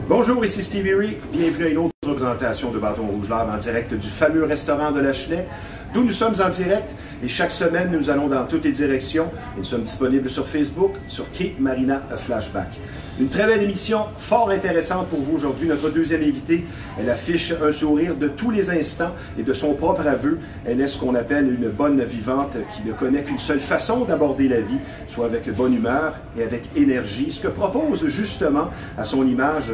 Bonjour, ici Stevie Ray. Bienvenue à une autre présentation de Bâton Rouge Live en direct du fameux restaurant de Lachenay, d'où nous sommes en direct. Et chaque semaine, nous allons dans toutes les directions. Et nous sommes disponibles sur Facebook, sur Quai Marina Flashback. Une très belle émission, fort intéressante pour vous aujourd'hui. Notre deuxième invitée, elle affiche un sourire de tous les instants et de son propre aveu. Elle est ce qu'on appelle une bonne vivante qui ne connaît qu'une seule façon d'aborder la vie, soit avec bonne humeur et avec énergie. Ce que propose justement à son image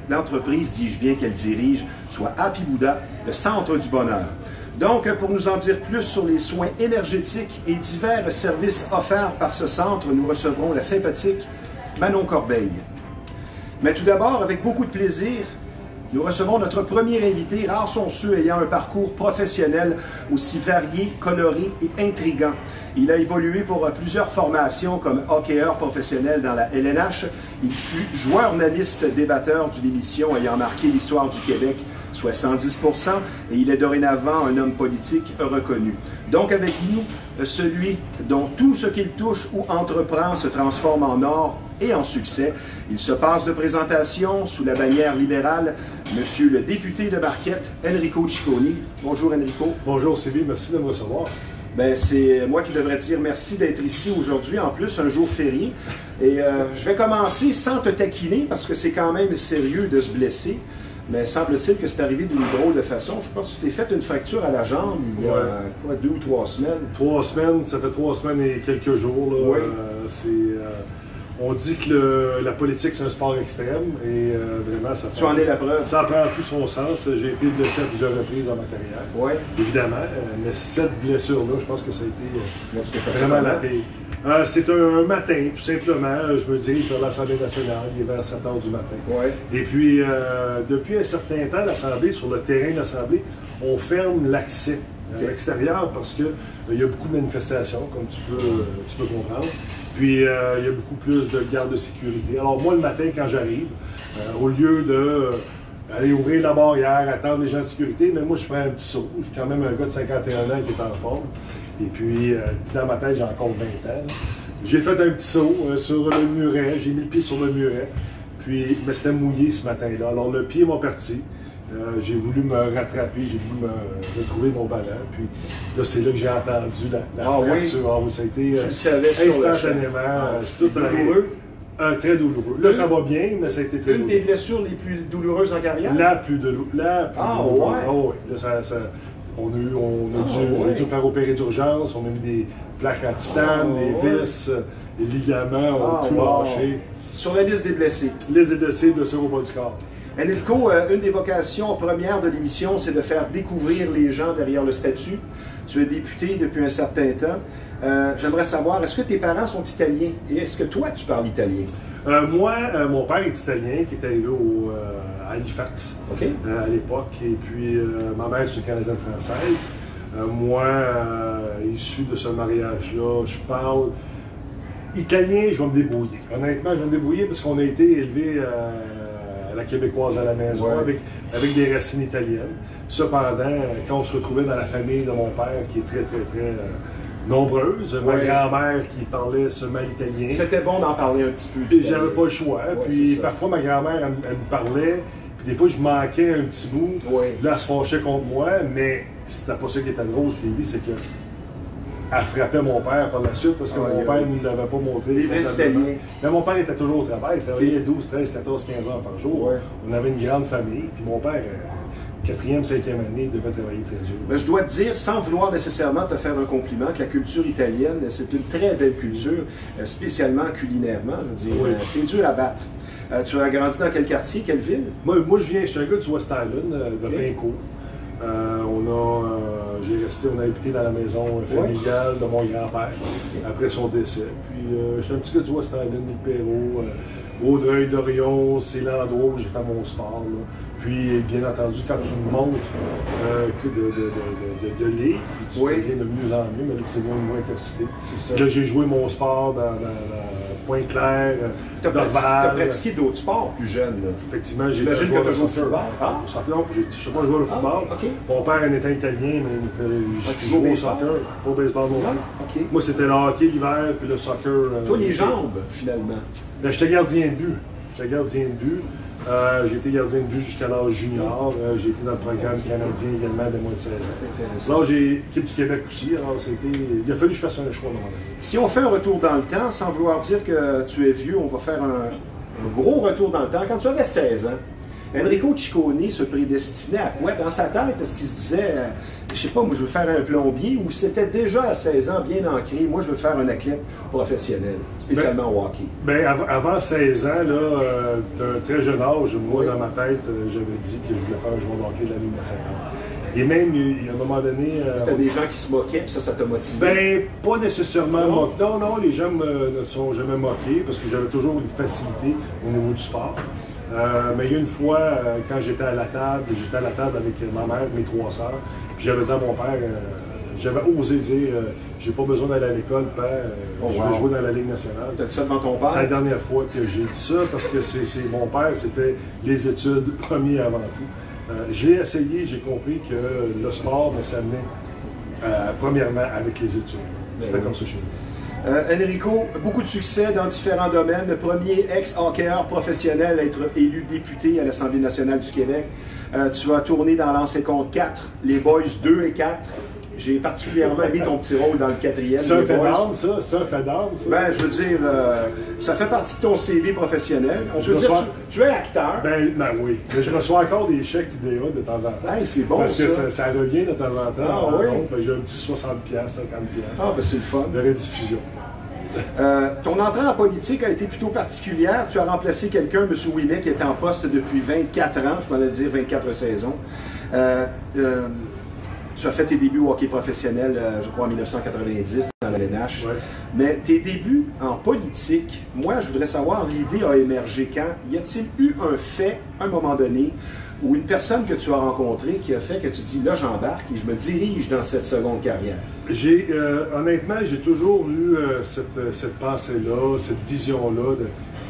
l'entreprise, dis-je bien, qu'elle dirige, soit Happy Buddha, le centre du bonheur. Donc, pour nous en dire plus sur les soins énergétiques et divers services offerts par ce centre, nous recevrons la sympathique Manon Corbeil. Mais tout d'abord, avec beaucoup de plaisir, nous recevons notre premier invité. Rares sont ceux ayant un parcours professionnel aussi varié, coloré et intriguant. Il a évolué pour plusieurs formations comme hockeyeur professionnel dans la LNH. Il fut journaliste débatteur d'une émission ayant marqué l'histoire du Québec, soit 110%, et il est dorénavant un homme politique reconnu. Donc avec nous, celui dont tout ce qu'il touche ou entreprend se transforme en or et en succès. Il se passe de présentation sous la bannière libérale, Monsieur le député de Marquette, Enrico Cicconi. Bonjour Enrico. Bonjour Sylvie, merci de me recevoir. Ben, c'est moi qui devrais dire merci d'être ici aujourd'hui, en plus un jour férié. Et je vais commencer sans te taquiner parce que c'est quand même sérieux de se blesser. Mais semble-t-il que c'est arrivé d'une drôle de façon. Je pense que tu t'es fait une fracture à la jambe il y a quoi, 2 ou 3 semaines. 3 semaines, ça fait 3 semaines et quelques jours. Là. Oui. On dit que la politique, c'est un sport extrême et vraiment, ça Tu en es la preuve. Ça prend tout son sens. J'ai été blessé à plusieurs reprises dans ma carrière. Oui. Évidemment. Mais cette blessure-là, je pense que ça a été vraiment la pire. C'est un matin, tout simplement. Je me dirige vers l'Assemblée nationale. Il est vers 7 h du matin. Oui. Et puis, depuis un certain temps, l'Assemblée, sur le terrain de l'Assemblée, on ferme l'accès à l'extérieur parce qu'il y a beaucoup de manifestations, comme tu peux comprendre. Puis, il y a beaucoup plus de gardes de sécurité. Alors, moi, le matin, quand j'arrive, au lieu d'aller ouvrir la barrière, attendre les gens de sécurité, mais moi, je fais un petit saut. Je suis quand même un gars de 51 ans qui est en forme. Et puis, dans ma tête, j'ai encore 20 ans. J'ai fait un petit saut sur le muret. J'ai mis le pied sur le muret. Puis, mais c'était mouillé ce matin-là. Alors, le pied m'a parti. J'ai voulu me rattraper, j'ai voulu me retrouver mon ballon. Puis là, c'est là que j'ai entendu la fracture. Oui. Ah oui, ça a été tu le savais instantanément. Tout douloureux. Très douloureux. Là, ça va bien, mais ça a été très douloureux. Une des blessures les plus douloureuses en carrière? La plus douloureuse. Ouais? Ah oui. Là, j'ai dû faire opérer d'urgence. On a mis des plaques en titane, des vis, des ligaments, tout lâché. Sur la liste des blessés. Liste des blessés, blessures au bas du corps. Enrico, une des vocations premières de l'émission, c'est de faire découvrir les gens derrière le statut. Tu es député depuis un certain temps. J'aimerais savoir, est-ce que tes parents sont italiens et est-ce que toi, tu parles italien? Moi, mon père est italien, qui est arrivé à Halifax à l'époque. Et puis, ma mère est une Canadienne-Française. Moi, issu de ce mariage-là, je parle italien, je vais me débrouiller. Honnêtement, je vais me débrouiller parce qu'on a été élevés à la québécoise à la maison, avec des racines italiennes. Cependant, quand on se retrouvait dans la famille de mon père, qui est très, très, très nombreuse, ma grand-mère qui parlait seulement italien. C'était bon d'en parler un petit peu. J'avais pas le choix. Puis parfois, ma grand-mère, elle me parlait, puis des fois, je manquais un petit bout. Là, elle se fâchait contre moi, mais c'était pas ça qui était drôle, c'est que elle frappait mon père par la suite parce que mon père ne nous l'avait pas montré. Les vrais Italiens. Mais mon père était toujours au travail. Il travaillait 12, 13, 14, 15 heures par jour. On avait une grande famille. Puis mon père, 4e, 5e année, devait travailler très dur. Mais je dois te dire, sans vouloir nécessairement te faire un compliment, que la culture italienne, c'est une très belle culture, spécialement culinairement. Je veux dire, c'est dur à battre. Tu as grandi dans quel quartier, quelle ville? Moi je suis un gars du West Island, de Pinco. On a habité dans la maison familiale de mon grand-père après son décès. Puis je suis un petit gars du West Island, du Perrault, Vaudreuil-Dorion, c'est l'endroit où j'ai fait mon sport. Là. Puis, bien entendu, quand tu montes de l'île, tu deviens de mieux en mieux, mais là, tu deviens une intercité. Là, j'ai joué mon sport dans Pointe-Claire, tu as pratiqué d'autres sports plus jeunes. Là. Effectivement, j'ai joué au football. Non, je ne sais pas jouer au football. Mon père en était italien, mais j'ai joué au soccer, au baseball non plus. Moi, c'était le hockey l'hiver, puis le soccer. Toi, les jambes, finalement. Ben, j'étais gardien de but. J'ai été gardien de but jusqu'à l'âge junior. J'ai été dans le programme canadien également de moins de 16 ans. Là, j'ai équipe du Québec aussi. Alors, il a fallu que je fasse un choix dans ma vie. Si on fait un retour dans le temps, sans vouloir dire que tu es vieux, on va faire un gros retour dans le temps. Quand tu avais 16 ans, Enrico Ciccone se prédestinait à quoi? Dans sa tête, est-ce qu'il se disait, je sais pas, moi je veux faire un plombier, ou c'était déjà à 16 ans bien ancré, moi je veux faire un athlète professionnel, spécialement au hockey? Avant 16 ans, d'un très jeune âge, moi dans ma tête, j'avais dit que je voulais faire un joueur de hockey de la Ligue nationale. Et même, il y a un moment donné... T'as des gens qui se moquaient, puis ça t'a motivé? Pas nécessairement moqué. Non, les gens ne sont jamais moqués, parce que j'avais toujours une facilité au niveau du sport. Mais il y a une fois, quand j'étais à la table avec ma mère, mes 3 sœurs, puis j'avais dit à mon père, j'avais osé dire, j'ai pas besoin d'aller à l'école, père, je vais jouer dans la Ligue nationale. T'as dit ça devant ton père? C'est la dernière fois que j'ai dit ça, parce que mon père, c'était les études premier avant tout. Je l'ai essayé, j'ai compris que le sport me s'amenait premièrement avec les études. C'était comme ça chez nous. Enrico, beaucoup de succès dans différents domaines. Le premier ex-hockeyeur professionnel à être élu député à l'Assemblée nationale du Québec. Tu as tourné dans Lancer contre 4, les Boys 2 et 4. J'ai particulièrement aimé ton petit rôle dans le 4e. C'est un fait d'armes, ça? C'est un fait d'armes, ça? Ben, je veux dire, ça fait partie de ton CV professionnel. Je veux dire, tu es acteur. Ben oui. Mais je reçois encore des chèques UDA de temps en temps. Hey, c'est bon, parce que ça revient de temps en temps. Ah oui? Donc, j'ai un petit 60$, 50$. Ah, ben c'est le fun. De rediffusion. Ton entrée en politique a été plutôt particulière. Tu as remplacé quelqu'un, M. Ouimet, qui était en poste depuis 24 ans, je m'en allais dire 24 saisons. Tu as fait tes débuts au hockey professionnel, je crois, en 1990, dans la LNH. Ouais. Mais tes débuts en politique, moi, je voudrais savoir, l'idée a émergé quand? Y a-t-il eu un fait, à un moment donné, ou une personne que tu as rencontrée qui a fait que tu dis, là, j'embarque et je me dirige dans cette seconde carrière? Honnêtement, j'ai toujours eu cette pensée-là, cette vision-là,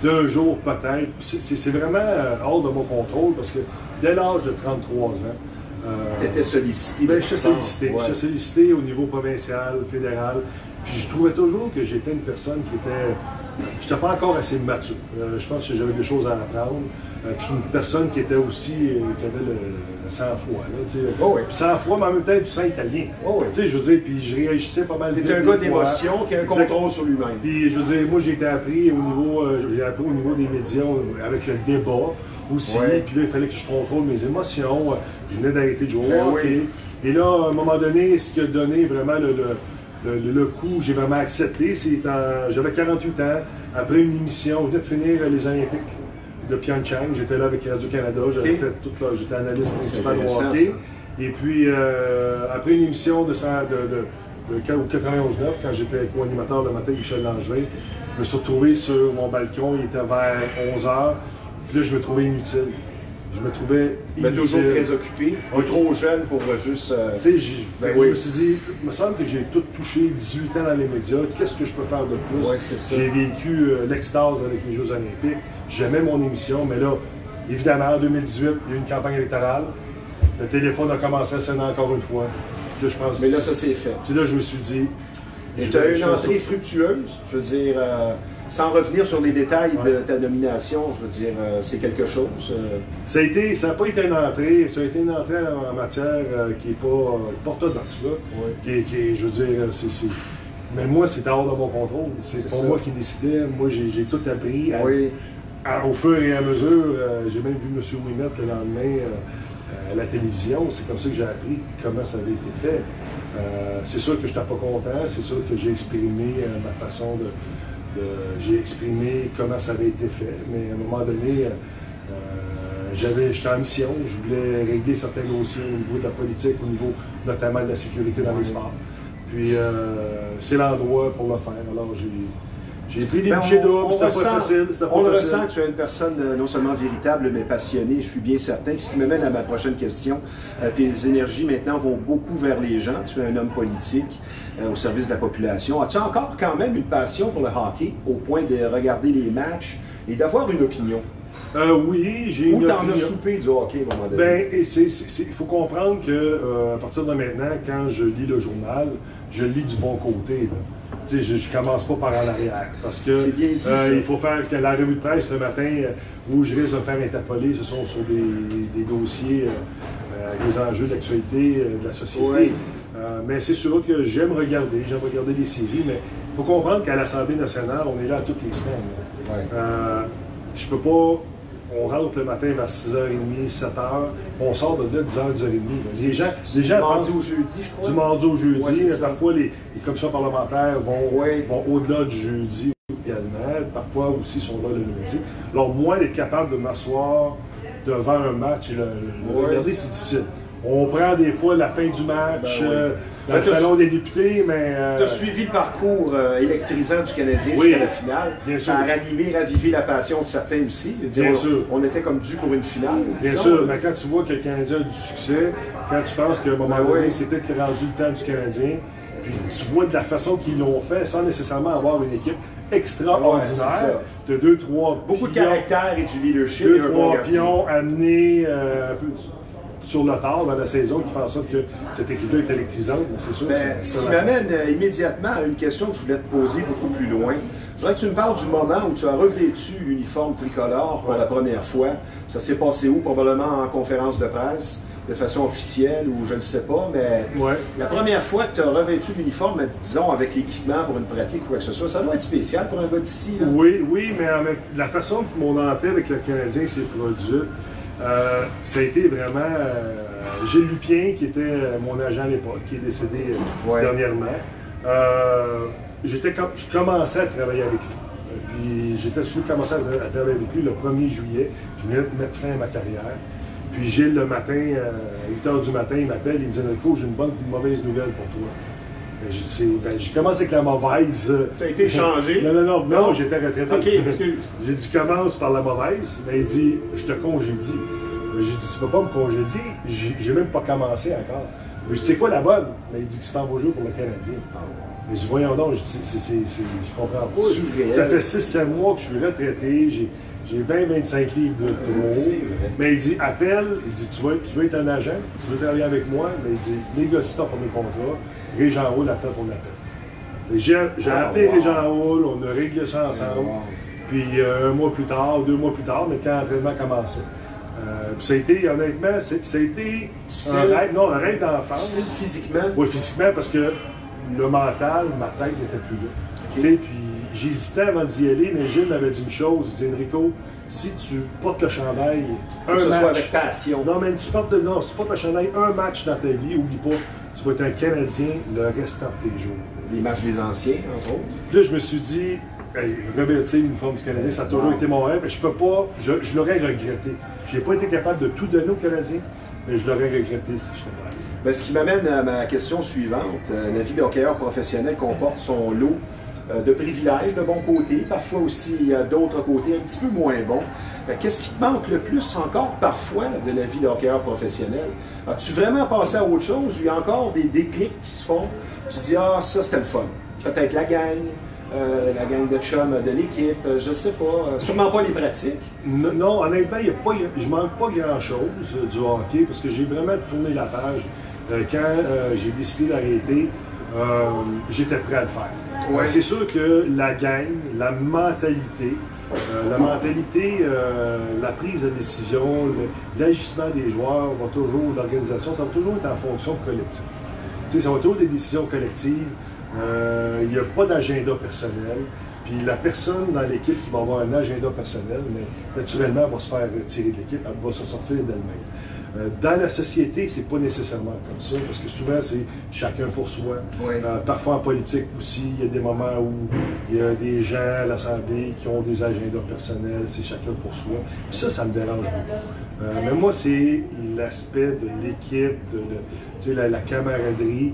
d'un jour peut-être. C'est vraiment hors de mon contrôle, parce que dès l'âge de 33 ans, tu étais sollicité. Ben, j'étais sollicité. Ouais. J'étais sollicité au niveau provincial, fédéral. Puis je trouvais toujours que j'étais une personne qui était... Je n'étais pas encore assez mature. Je pense que j'avais des choses à apprendre. Puis une personne qui était aussi... qui avait le sang-froid. Oh oui. Sang-froid, mais en même temps du sang italien. Oh oui. Je veux dire, puis je réagissais pas mal vite. T'es un gars d'émotion qui a un contrôle sur lui-même. Puis je veux dire, moi j'ai appris au niveau des médias avec le débat aussi, ouais. Puis là, il fallait que je contrôle mes émotions. Je venais d'arrêter de jouer au hockey. Oui. Et là, à un moment donné, ce qui a donné vraiment le coup, j'ai vraiment accepté, j'avais 48 ans, après une émission, je venais de finir les Olympiques de Pyeongchang, j'étais là avec Radio-Canada, j'avais fait j'étais analyste principal au hockey. Et puis, après une émission de 91-9, quand j'étais co-animateur le matin, Michel Langevin, je me suis retrouvé sur mon balcon, il était vers 11h. Puis là, je me trouvais inutile. Je me trouvais inutile. Mais toujours très occupé, trop jeune pour juste... Tu sais, je me suis dit, il me semble que j'ai tout touché, 18 ans dans les médias, qu'est-ce que je peux faire de plus? Ouais, c'est ça. J'ai vécu l'extase avec les Jeux olympiques, j'aimais mon émission, mais là, évidemment, en 2018, il y a eu une campagne électorale, le téléphone a commencé à sonner encore une fois. Là, je pense, mais là, ça s'est fait. Puis là, je me suis dit... Et tu as eu une entrée fructueuse, je veux dire... Sans revenir sur les détails de ta nomination, je veux dire, c'est quelque chose. Ça n'a pas été une entrée, ça a été une entrée en matière qui n'est pas orthodoxe, là. Oui. Je veux dire, mais moi, c'était hors de mon contrôle. C'est pas moi qui décidais. Moi, j'ai tout appris. Au fur et à mesure, j'ai même vu M. Ouimet le lendemain à la télévision. C'est comme ça que j'ai appris comment ça avait été fait. C'est sûr que je n'étais pas content. C'est sûr que j'ai exprimé ma façon de... j'ai exprimé comment ça avait été fait, mais à un moment donné, j'étais en mission, je voulais régler certains dossiers au niveau de la politique, au niveau notamment de la sécurité dans les sports. Puis c'est l'endroit pour le faire. Alors j'ai pris des bouchées d'eau, c'était pas facile. On le ressent que tu es une personne non seulement véritable, mais passionnée, je suis bien certain. Ce qui me mène à ma prochaine question. Tes énergies maintenant vont beaucoup vers les gens. Tu es un homme politique au service de la population. As-tu encore quand même une passion pour le hockey, au point de regarder les matchs et d'avoir une opinion? Oui, j'ai une opinion. Ou t'en as soupé du hockey à un moment donné? Ben, il faut comprendre qu'à partir de maintenant, quand je lis le journal, je lis du bon côté. je ne commence pas par en arrière. Parce que il faut faire que la revue de presse le matin où je risque de me faire interpeller, ce sont sur des dossiers, des enjeux d'actualité de la société. Oui. Mais c'est sûr que j'aime regarder les séries, mais il faut comprendre qu'à l'Assemblée nationale, on est là toutes les semaines. Ouais. Je peux pas. On rentre le matin vers 6h30, 7h, on sort de là 10h, 10h30. Les gens du mardi au jeudi, je crois. Du mardi au jeudi. Ouais, parfois, les commissions parlementaires vont au-delà du jeudi également. Parfois aussi sont là le lundi. Alors, moi, d'être capable de m'asseoir devant un match et le regarder, c'est difficile. On prend des fois la fin du match dans le salon des députés, mais... Tu as suivi le parcours électrisant du Canadien jusqu'à la finale. Bien sûr. Ça a ravivé la passion de certains aussi. Bien sûr. On était comme dû pour une finale. Bien sûr, mais quand tu vois que le Canadien a du succès, quand tu penses qu'à un moment donné, c'est peut-être rendu le temps du Canadien, puis tu vois de la façon qu'ils l'ont fait sans nécessairement avoir une équipe extraordinaire de 2-3 beaucoup de caractère et du leadership. 2-3 pions amenés un peu sur le tard dans la saison qui fait en sorte que cette équipe-là est électrisante, mais c'est sûr. Ce qui m'amène immédiatement à une question que je voulais te poser beaucoup plus loin. Je voudrais que tu me parles du moment où tu as revêtu l'uniforme tricolore pour la première fois. Ça s'est passé où? Probablement en conférence de presse, de façon officielle ou je ne sais pas, mais la première fois que tu as revêtu l'uniforme, disons, avec l'équipement pour une pratique ou quoi que ce soit, ça doit être spécial pour un gars d'ici. Oui, mais la façon que mon entrée avec le Canadien s'est produite, ça a été vraiment Gilles Lupien, qui était mon agent à l'époque, qui est décédé dernièrement. Je commençais à travailler avec lui. Puis j'étais celui qui commençait à travailler avec lui le 1er juillet. Je venais de mettre fin à ma carrière. Puis Gilles, le matin, à 8 h du matin, il m'appelle, il me dit « Enrico, j'ai une bonne et une mauvaise nouvelle pour toi. » Je commence avec la mauvaise. Tu as été changé? Non, j'étais retraité. OK, excuse. J'ai dit, commence par la mauvaise. Mais il dit, je te congédie. J'ai dit, tu ne peux pas me congédier. J'ai même pas commencé encore. Mais je dis, c'est quoi la bonne? Mais il dit, tu t'en vas jouer pour le Canadien. Mais je dis, voyons donc, je comprends pas. Ça fait 6-7 mois que je suis retraité. J'ai 20-25 livres de trop. Mais il dit, appelle. Il dit, tu veux être un agent? Tu veux travailler avec moi? Mais il dit, négocie ton premier contrat. Régent Houle attend ton appel. J'ai appelé Régent Houle, on a réglé ça ensemble. Puis un mois plus tard, 2 mois plus tard, mais quand l'entraînement commençait. Ça a été, honnêtement, ça a été difficile. Un rêve d'enfance. Difficile physiquement? Oui, physiquement, parce que le mental, ma tête n'était plus là. Puis j'hésitais avant d'y aller, mais Gilles m'avait dit une chose, il dit Enrico, si tu portes le chandail un match... soit avec passion. Non, mais si tu portes le chandail un match dans ta vie, oublie pas, tu vas être un Canadien le restant de tes jours. Les matchs des anciens, entre autres. Là, je me suis dit, revêtir l'uniforme du Canadien, ça a toujours été mon rêve, mais je peux pas, je l'aurais regretté. Je n'ai pas été capable de tout donner aux Canadiens, mais je l'aurais regretté si je n'étais pas allé. Ce qui m'amène à ma question suivante. La vie de hockeyeur professionnel comporte son lot de privilèges, de bons côtés, parfois aussi d'autres côtés un petit peu moins bons. Qu'est-ce qui te manque le plus encore parfois de la vie de hockeyeur professionnel? As-tu vraiment passé à autre chose ou il y a encore des déclics qui se font? Tu dis, ça c'était le fun. Peut-être la gang de chums de l'équipe, je sais pas. Sûrement pas les pratiques. Non, honnêtement, je manque pas grand-chose du hockey parce que j'ai vraiment tourné la page. Quand j'ai décidé d'arrêter, j'étais prêt à le faire. C'est sûr que la gang, la mentalité, la prise de décision, l'agissement des joueurs, l'organisation, ça va toujours être en fonction collective. Ça va toujours être des décisions collectives. Il n'y a pas d'agenda personnel. Puis la personne dans l'équipe qui va avoir un agenda personnel, mais naturellement, elle va se faire tirer de l'équipe, elle va se sortir d'elle-même. Dans la société, c'est pas nécessairement comme ça, parce que souvent, c'est chacun pour soi. Parfois, en politique aussi, il y a des moments où il y a des gens à l'Assemblée qui ont des agendas personnels, c'est chacun pour soi. Puis ça me dérange beaucoup. Mais moi, c'est l'aspect de l'équipe, la camaraderie.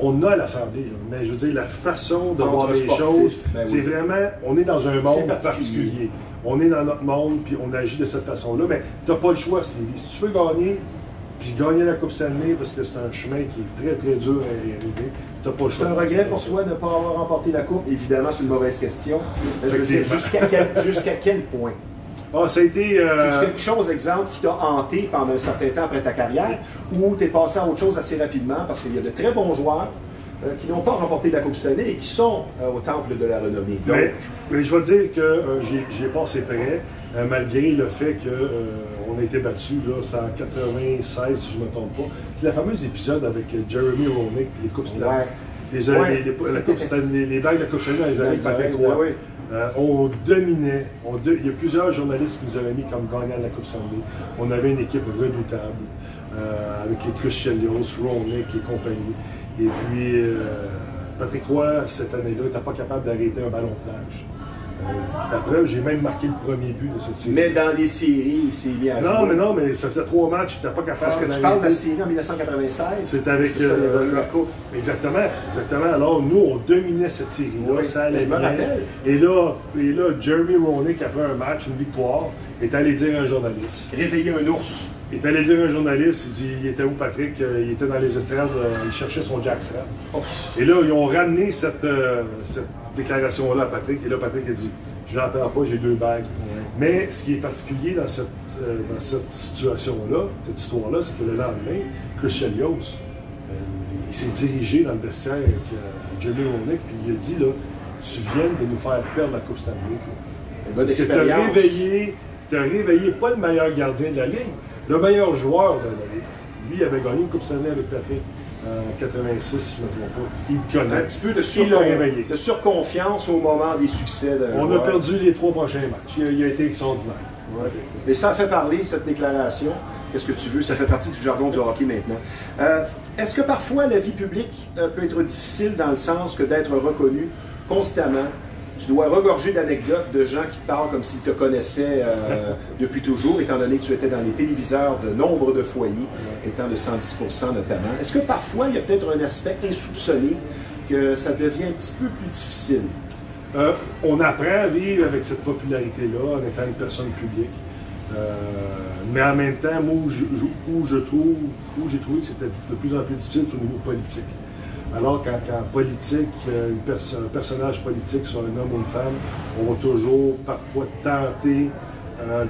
On a à l'Assemblée, mais je veux dire, la façon de voir les choses, c'est vraiment, on est dans un monde particulier. On est dans notre monde, puis on agit de cette façon-là, mais tu n'as pas le choix, Stevie. Si tu veux gagner, puis gagner la Coupe Stanley, parce que c'est un chemin qui est très, très dur à y arriver, tu n'as pas le choix. C'est un regret pour toi de ne pas avoir remporté la Coupe? Évidemment, c'est une mauvaise question. Mais je veux dire, jusqu'à quel point? Ça a été... C'est quelque chose, exemple, qui t'a hanté pendant un certain temps après ta carrière, ou tu es passé à autre chose assez rapidement, parce qu'il y a de très bons joueurs, qui n'ont pas remporté la Coupe Stanley et qui sont au temple de la renommée. Donc, mais je vais te dire que j'ai passé près, malgré le fait qu'on a été battu, c'est en 96, si je ne me trompe pas. C'est le fameux épisode avec Jeremy Roenick et les Coupes Stanley. Les bagues de la Coupe Stanley dans les années Patrick Roy. On dominait. Il y a plusieurs journalistes qui nous avaient mis comme gagnants de la Coupe Stanley. On avait une équipe redoutable, avec les Chris Chelios, Roenick et compagnie. Et puis, Patrick Roy, cette année-là, n'était pas capable d'arrêter un ballon de plage. La preuve, j'ai même marqué le premier but de cette série. Mais dans les séries, il s'est bien joué. Non, mais ça faisait 3 matchs, il n'était pas capable Parce que tu parles de la série en 1996. C'est avec la Coupe. Exactement. Alors, nous, on dominait cette série-là. Oui, ça allait je me rappelle. Et là, Jeremy Roenick, après un match, une victoire, est allé dire à un journaliste. Réveiller un ours. Il est allé dire à un journaliste, il était où Patrick? Il était dans les estrades, il cherchait son jackstrap. Et là, ils ont ramené cette déclaration-là à Patrick, et là, Patrick a dit, je l'entends pas, j'ai 2 bagues. Mais ce qui est particulier dans cette situation-là, cette histoire-là, c'est que le lendemain, Chris Chelios, il s'est dirigé dans le vestiaire avec Jeremy Roenick, puis il a dit, là, tu viens de nous faire perdre la Coupe Stanley. Parce que tu as réveillé pas le meilleur gardien de la Ligue, le meilleur joueur de la Ligue. Lui, il avait gagné une Coupe Stanley avec Patrick en 86, si je ne me trompe pas. Il le connaît. Un petit peu de surconfiance au moment des succès d'un On a perdu les 3 prochains matchs. Il a été extraordinaire. Ouais. Mais ça a fait parler, cette déclaration. Qu'est-ce que tu veux? Ça fait partie du jargon du hockey maintenant. Est-ce que parfois la vie publique peut être difficile dans le sens que d'être reconnu constamment? Tu dois regorger d'anecdotes de gens qui te parlent comme s'ils te connaissaient depuis toujours, étant donné que tu étais dans les téléviseurs de nombre de foyers, étant de 110% notamment. Est-ce que parfois, il y a peut-être un aspect insoupçonné que ça devient un petit peu plus difficile? On apprend à vivre avec cette popularité-là en étant une personne publique. Mais en même temps, moi, où j'ai trouvé que c'était de plus en plus difficile, c'est au niveau politique. Alors qu'en politique, un personnage politique, soit un homme ou une femme, on va toujours parfois tenter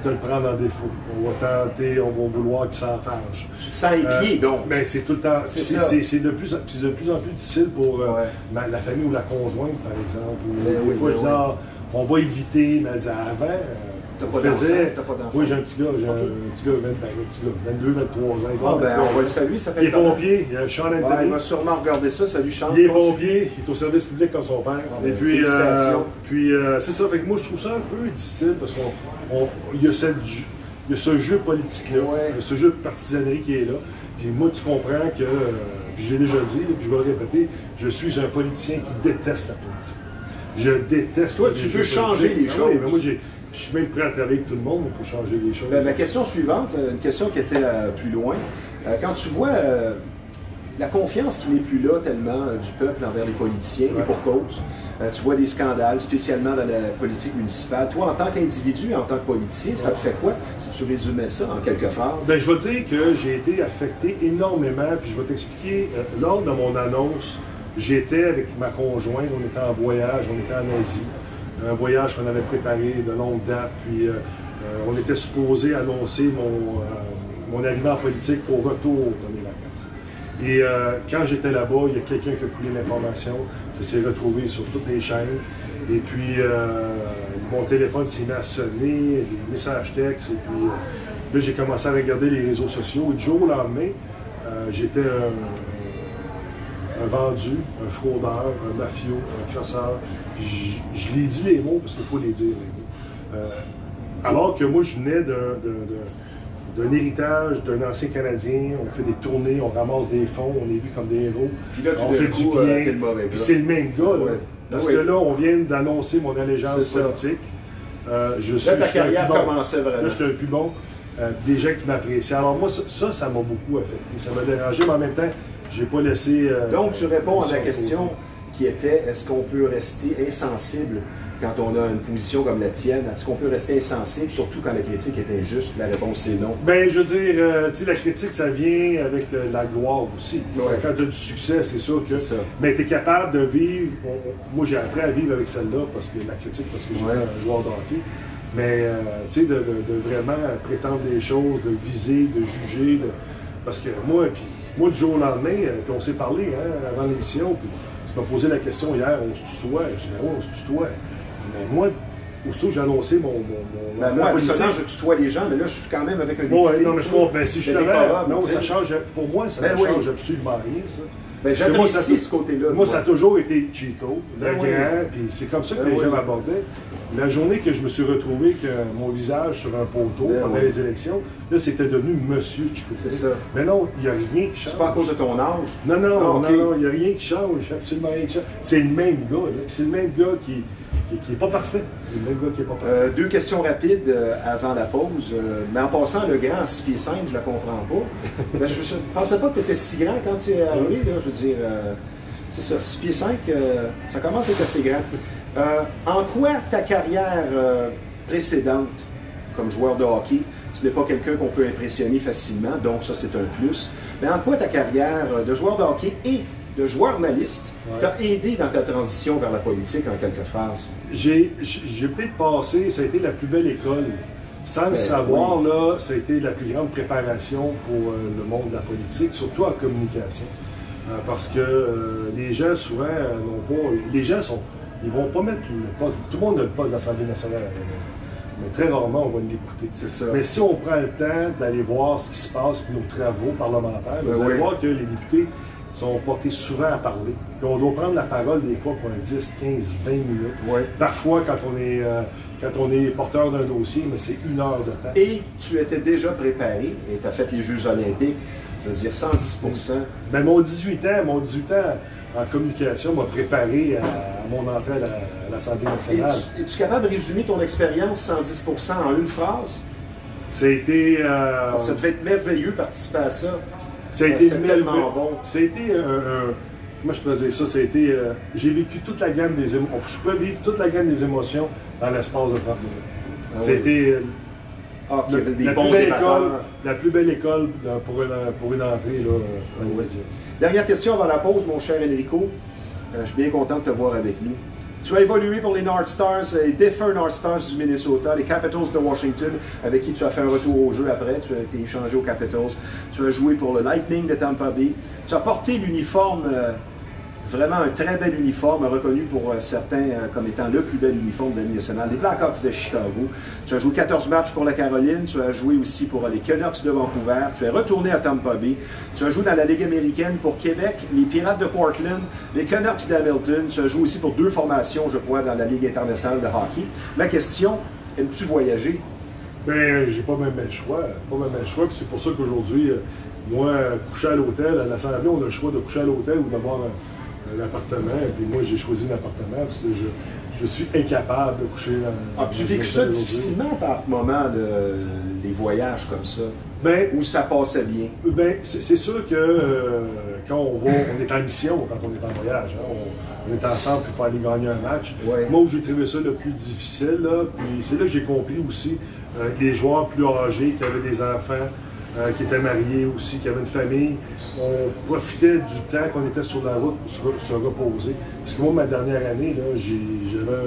de le prendre en défaut. On va vouloir qu'il s'en fâche. Tu te sens épié, donc. Mais c'est tout le temps. C'est de plus en plus difficile pour la famille ou la conjointe, par exemple. Des fois, on va éviter, mais avant. T'as pas d'enfant? Oui, j'ai un petit gars, 22, 23 ans. On va le saluer, ça fait Il est pompier, Sean Anthony. Il m'a sûrement regardé ça, salut Sean. Il est pompier, il est au service public comme son père. Et puis, c'est ça, fait que moi je trouve ça un peu difficile parce qu'il y a ce jeu politique-là, ce jeu de partisanerie qui est là. Puis moi, tu comprends que, puis j'ai déjà dit, puis je vais le répéter, je suis un politicien qui déteste la politique. Je déteste. Toi, tu veux changer les choses. Oui, mais moi, je suis même prêt à travailler avec tout le monde pour changer les choses. La question suivante, une question qui était plus loin. Quand tu vois la confiance qui n'est plus là tellement du peuple envers les politiciens, et pour cause, tu vois des scandales, spécialement dans la politique municipale. Toi, en tant qu'individu, en tant que politicien, ça te fait quoi si tu résumais ça en quelques phrases? Bien, je vais te dire que j'ai été affecté énormément, puis je vais t'expliquer. Lors de mon annonce, j'étais avec ma conjointe, on était en voyage, on était en Asie. Un voyage qu'on avait préparé de longue date, puis on était supposé annoncer mon arrivée en politique au retour de mes vacances. Et quand j'étais là-bas, il y a quelqu'un qui a coulé l'information, ça s'est retrouvé sur toutes les chaînes, et puis mon téléphone s'est mis à sonner, des messages textes, et puis là j'ai commencé à regarder les réseaux sociaux, et du jour au lendemain, j'étais un vendu, un fraudeur, un mafieux, un crosseur. Je l'ai dit les mots parce qu'il faut les dire, les mots. Alors que moi, je venais d'un héritage d'un ancien Canadien, on fait des tournées, on ramasse des fonds, on est vu comme des héros, puis là, on fait du bien, puis c'est le même gars, là. Parce que là, on vient d'annoncer mon allégeance politique. Là, ta carrière commençait vraiment. Là, j'étais un plus bon. Des gens qui m'appréciaient. Alors moi, ça m'a beaucoup affecté. Ça m'a dérangé, mais en même temps, j'ai pas laissé... Donc, tu réponds à la question qui était, est-ce qu'on peut rester insensible quand on a une position comme la tienne? Est-ce qu'on peut rester insensible, surtout quand la critique est injuste? La réponse est non. Bien, je veux dire, tu sais, la critique, ça vient avec la gloire aussi. Ouais. Quand tu as du succès, c'est sûr que... Ça. Mais tu es capable de vivre... Moi, j'ai appris à vivre avec celle-là, parce que la critique, parce que j'étais un joueur de hockey. Mais, tu sais, de vraiment prétendre des choses, de viser, de juger. Parce que moi, puis moi, du jour au lendemain, puis on s'est parlé avant l'émission, puis tu m'as posé la question hier, on se tutoie. Je dis, oui, on se tutoie. Mais moi, aussitôt que j'ai annoncé mon moi, habituellement, je tutoie les gens, mais là, je suis quand même avec un député. Oui, non, mais je comprends. Ben, si je non, ça change. Pour moi, ça ne change absolument rien, ça. Ben, j'apprécie ce côté-là. Moi, ça a toujours été Chico, le grand, puis c'est comme ça que les gens oui. m'abordaient. La journée que je me suis retrouvé que mon visage sur un poteau pendant les élections, là, c'était devenu Monsieur Chico. C'est ça. Mais non, il n'y a rien qui change. C'est pas à cause de ton âge? Non, il n'y a rien qui change, absolument rien qui change. C'est le même gars, là. C'est le même gars qui n'est pas parfait. C'est le même gars qui n'est pas parfait. Deux questions rapides avant la pause. Mais en passant, le grand 6 pieds 5, je ne la comprends pas. Ben, je ne pensais pas que tu étais si grand quand tu es arrivé. Là, je veux dire, c'est ça, 6 pieds 5, ça commence à être assez grand. En quoi ta carrière précédente comme joueur de hockey, tu n'es pas quelqu'un qu'on peut impressionner facilement, donc ça c'est un plus. Mais en quoi ta carrière de joueur de hockey et de journaliste t'a aidé dans ta transition vers la politique en quelques phrases? J'ai peut-être passé, ça a été la plus belle école. Sans le savoir, là, ça a été la plus grande préparation pour le monde de la politique, surtout en communication. Parce que les gens, souvent, n'ont pas... Les gens sont... Ils vont pas mettre le poste... Tout le monde a le poste de l'Assemblée nationale à la maison. Mais très rarement, on va l'écouter. C'est ça. Mais si on prend le temps d'aller voir ce qui se passe pour nos travaux parlementaires, vous allez voir que les députés sont portés souvent à parler. Puis on doit prendre la parole des fois pour un 10, 15, 20 minutes. Parfois, quand on est porteur d'un dossier, mais c'est 1 heure de temps. Et tu étais déjà préparé, et tu as fait les Jeux olympiques, je veux dire 110 %. Ben, mon 18 ans en communication m'a préparé à mon entrée à l'Assemblée nationale. Es-tu capable de résumer ton expérience 110 % en une phrase? Ça a été... Ça devait être merveilleux de participer à ça. Ça a été tellement bon. Ça a été moi, je peux dire ça, ça a été... j'ai vécu toute la gamme des émotions. Je peux vivre toute la gamme des émotions dans l'espace de 30 minutes. Ça a été... la plus belle école pour une entrée là, dans les médias. Dernière question avant la pause, mon cher Enrico. Je suis bien content de te voir avec nous. Tu as évolué pour les North Stars, les défunts North Stars du Minnesota, les Capitals de Washington, avec qui tu as fait un retour au jeu après. Tu as été échangé aux Capitals. Tu as joué pour le Lightning de Tampa Bay. Tu as porté l'uniforme, vraiment un très bel uniforme, reconnu pour certains comme étant le plus bel uniforme de la Ligue nationale, les Blackhawks de Chicago. Tu as joué 14 matchs pour la Caroline, tu as joué aussi pour les Canucks de Vancouver, tu es retourné à Tampa Bay, tu as joué dans la Ligue américaine pour Québec, les Pirates de Portland, les Canucks d'Hamilton, tu as joué aussi pour 2 formations, je crois, dans la Ligue internationale de hockey. Ma question, aimes-tu voyager? Ben, j'ai pas même le choix. Puis c'est pour ça qu'aujourd'hui, moi, coucher à l'hôtel, à l'Assemblée, on a le choix de coucher à l'hôtel ou d'avoir un appartement. Et puis moi, j'ai choisi l'appartement parce que je suis incapable de coucher dans... As-tu vécu ça difficilement par moment, les voyages comme ça? Ben, où ça passait bien? Ben, c'est sûr que quand on est en mission quand on est en voyage. Hein, on est ensemble pour faire aller gagner un match. Ouais. Moi, où j'ai trouvé ça le plus difficile, là, puis c'est là que j'ai compris aussi les joueurs plus âgés qui avaient des enfants, qui étaient mariés aussi, qui avaient une famille. On profitait du temps qu'on était sur la route pour se reposer. Parce que moi, ma dernière année, j'avais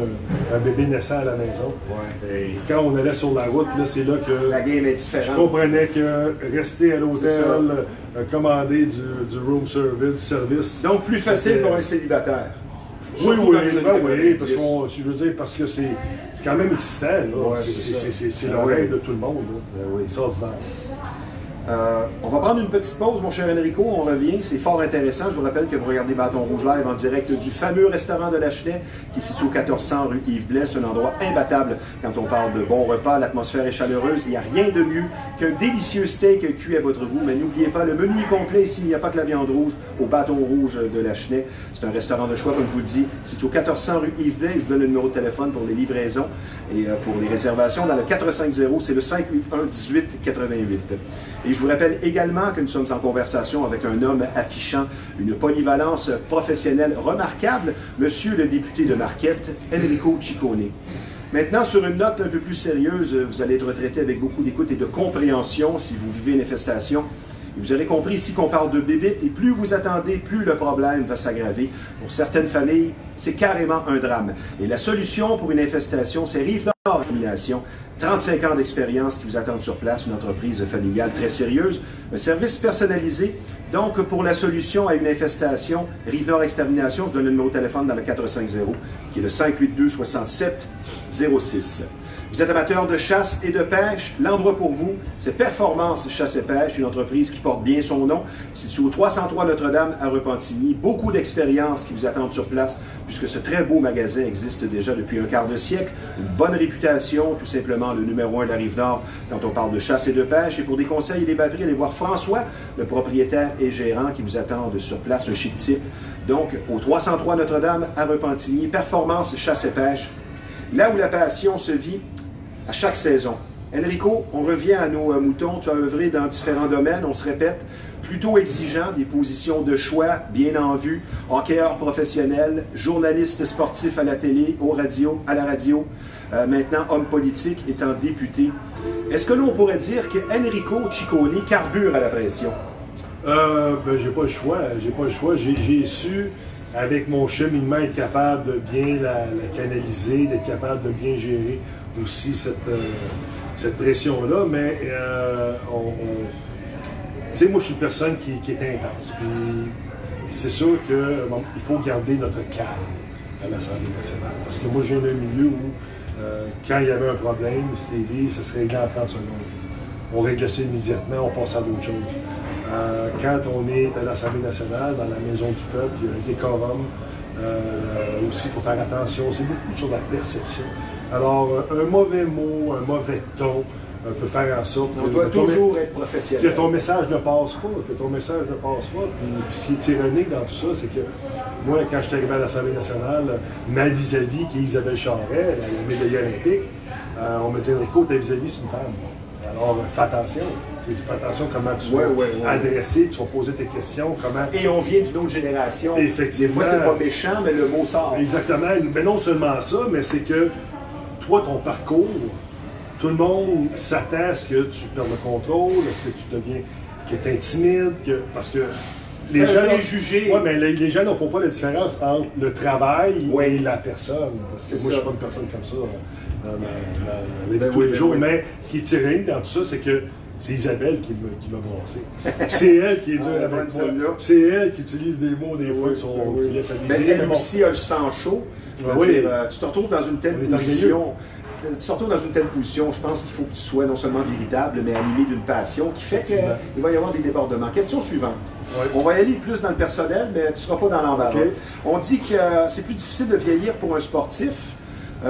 un bébé naissant à la maison. Ouais. Et quand on allait sur la route, c'est là que la game est différente. Je comprenais que rester à l'hôtel, commander du room service. Donc plus facile pour un célibataire. Oui, parce que c'est quand même excitant. C'est le rêve de tout le monde. C'est extraordinaire. On va prendre une petite pause, mon cher Enrico. On revient. C'est fort intéressant. Je vous rappelle que vous regardez Bâton Rouge Live en direct du fameux restaurant de Lachenay qui est situé au 1400 rue Yves Blais. C'est un endroit imbattable quand on parle de bons repas. L'atmosphère est chaleureuse. Il n'y a rien de mieux qu'un délicieux steak cuit à votre goût. Mais n'oubliez pas, le menu est complet ici. Il n'y a pas que la viande rouge au Bâton Rouge de Lachenay. C'est un restaurant de choix, comme je vous le dis. C'est au 1400 rue Yves Blais. Je vous donne le numéro de téléphone pour les livraisons et pour les réservations dans le 450. C'est le 581-1888. Et je vous rappelle également que nous sommes en conversation avec un homme affichant une polyvalence professionnelle remarquable, monsieur le député de Marquette, Enrico Ciccone. Maintenant, sur une note un peu plus sérieuse, vous allez être traité avec beaucoup d'écoute et de compréhension si vous vivez une infestation. Et vous aurez compris ici qu'on parle de bébites, et plus vous attendez, plus le problème va s'aggraver. Pour certaines familles, c'est carrément un drame. Et la solution pour une infestation, c'est Rive-Nord Extermination. 35 ans d'expérience qui vous attendent sur place, une entreprise familiale très sérieuse, un service personnalisé. Donc, pour la solution à une infestation, Rive-Nord Extermination, je donne le numéro de téléphone dans le 450, qui est le 582-6706. Vous êtes amateur de chasse et de pêche, l'endroit pour vous, c'est Performance Chasse et Pêche, une entreprise qui porte bien son nom. C'est au 303 Notre-Dame à Repentigny. Beaucoup d'expérience qui vous attendent sur place, puisque ce très beau magasin existe déjà depuis un quart de siècle. Une bonne réputation, tout simplement le numéro 1 de la Rive-Nord quand on parle de chasse et de pêche. Et pour des conseils et des batteries, allez voir François, le propriétaire et gérant qui vous attendent sur place, un chic type. Donc, au 303 Notre-Dame à Repentigny, Performance Chasse et Pêche, là où la passion se vit à chaque saison. Enrico, on revient à nos moutons. Tu as œuvré dans différents domaines, on se répète, plutôt exigeant, des positions de choix bien en vue, hockeyeur professionnel, journaliste sportif à la télé, à la radio, maintenant homme politique, étant député. Est-ce que l'on pourrait dire que Enrico Ciccone carbure à la pression? J'ai pas le choix. J'ai su, avec mon cheminement, être capable de bien la canaliser, d'être capable de bien gérer aussi cette pression-là, mais tu sais, moi je suis une personne qui est intense, puis c'est sûr qu'il faut garder notre calme à l'Assemblée nationale, parce que moi j'ai un milieu où quand il y avait un problème, ça se réglait en 30 secondes. On réglait ça immédiatement, on passait à d'autres choses. Quand on est à l'Assemblée nationale, dans la maison du peuple, il y a un décorum, aussi il faut faire attention, c'est beaucoup sur la perception. Alors, un mauvais mot, un mauvais ton peut faire en sorte on doit toujours être professionnel. Que ton message ne passe pas, Puis ce qui est ironique dans tout ça, c'est que moi, quand je suis arrivé à l'Assemblée nationale, ma vis-à-vis, qui est Isabelle Charret, la médaillée olympique, on me dit, Enrico, ta vis-à-vis, c'est une femme. Alors, fais attention. Fais attention comment tu vas adresser, tu vas poser tes questions, comment... Et on vient d'une autre génération. Effectivement. Des fois, c'est pas méchant, mais le mot sort. Exactement. Mais non seulement ça, mais c'est que toi, ton parcours, tout le monde s'attend à ce que tu perdes le contrôle, à ce que tu deviens, que tu intimides, parce que les gens jugés. Oui, mais les gens ne font pas la différence entre le travail et la personne. Parce que moi, je ne suis pas une personne comme ça dans la vie de tous les jours. Mais ce qui est tiré dans tout ça, c'est que c'est Isabelle qui m'a brassé. C'est elle qui est dure avec moi. C'est elle qui utilise des mots des fois qui laissent à désirer. Mais elle aussi a le sang chaud. Tu te retrouves dans une telle position. Surtout dans une telle position, je pense qu'il faut que tu sois non seulement véritable, mais animé d'une passion qui fait qu'il va y avoir des débordements. Question suivante. On va y aller plus dans le personnel, mais tu ne seras pas dans l'embarras. On dit que c'est plus difficile de vieillir pour un sportif.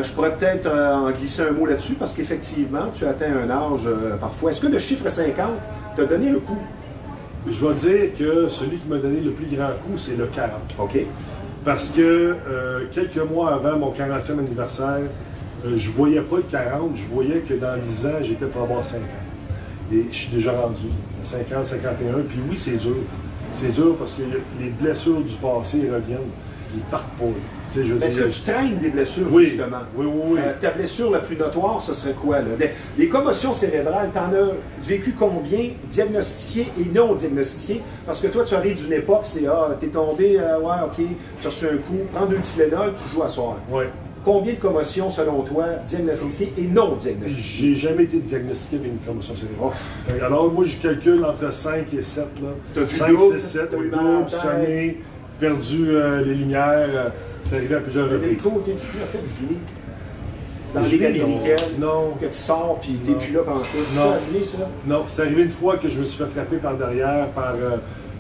Je pourrais peut-être en glisser un mot là-dessus, parce qu'effectivement, tu atteins un âge parfois. Est-ce que le chiffre 50 t'a donné le coup? Je vais dire que celui qui m'a donné le plus grand coup, c'est le 40. OK. Parce que quelques mois avant mon 40e anniversaire, je voyais pas le 40, je voyais que dans 10 ans, j'étais pour avoir 5 ans. Et je suis déjà rendu 50, 51. Puis oui, c'est dur. C'est dur parce que les blessures du passé reviennent. Ils partent pas. Est-ce que tu traînes des blessures, justement? Oui. Ta blessure la plus notoire, ce serait quoi? Là? Des commotions cérébrales, t'en as vécu combien, diagnostiquées et non diagnostiquées? Parce que toi, tu arrives d'une époque, c'est t'es tombé, OK, tu as reçu un coup, prends 2 Tylenol, tu joues à soir. Oui. Combien de commotions, selon toi, diagnostiquées et non diagnostiquées? J'ai jamais été diagnostiqué avec une commotion cérébrale. Alors, moi, je calcule entre 5 et 7. Tu as vu 5, 6, 7, double, sonné, perdu les lumières. C'est arrivé à plusieurs reprises. Enrico, t'es-tu déjà fait geler? Dans les Ligue américaine? Non. Que tu sors puis t'es plus là pendant tout. C'est arrivé, ça? Non, c'est arrivé une fois que je me suis fait frapper par derrière par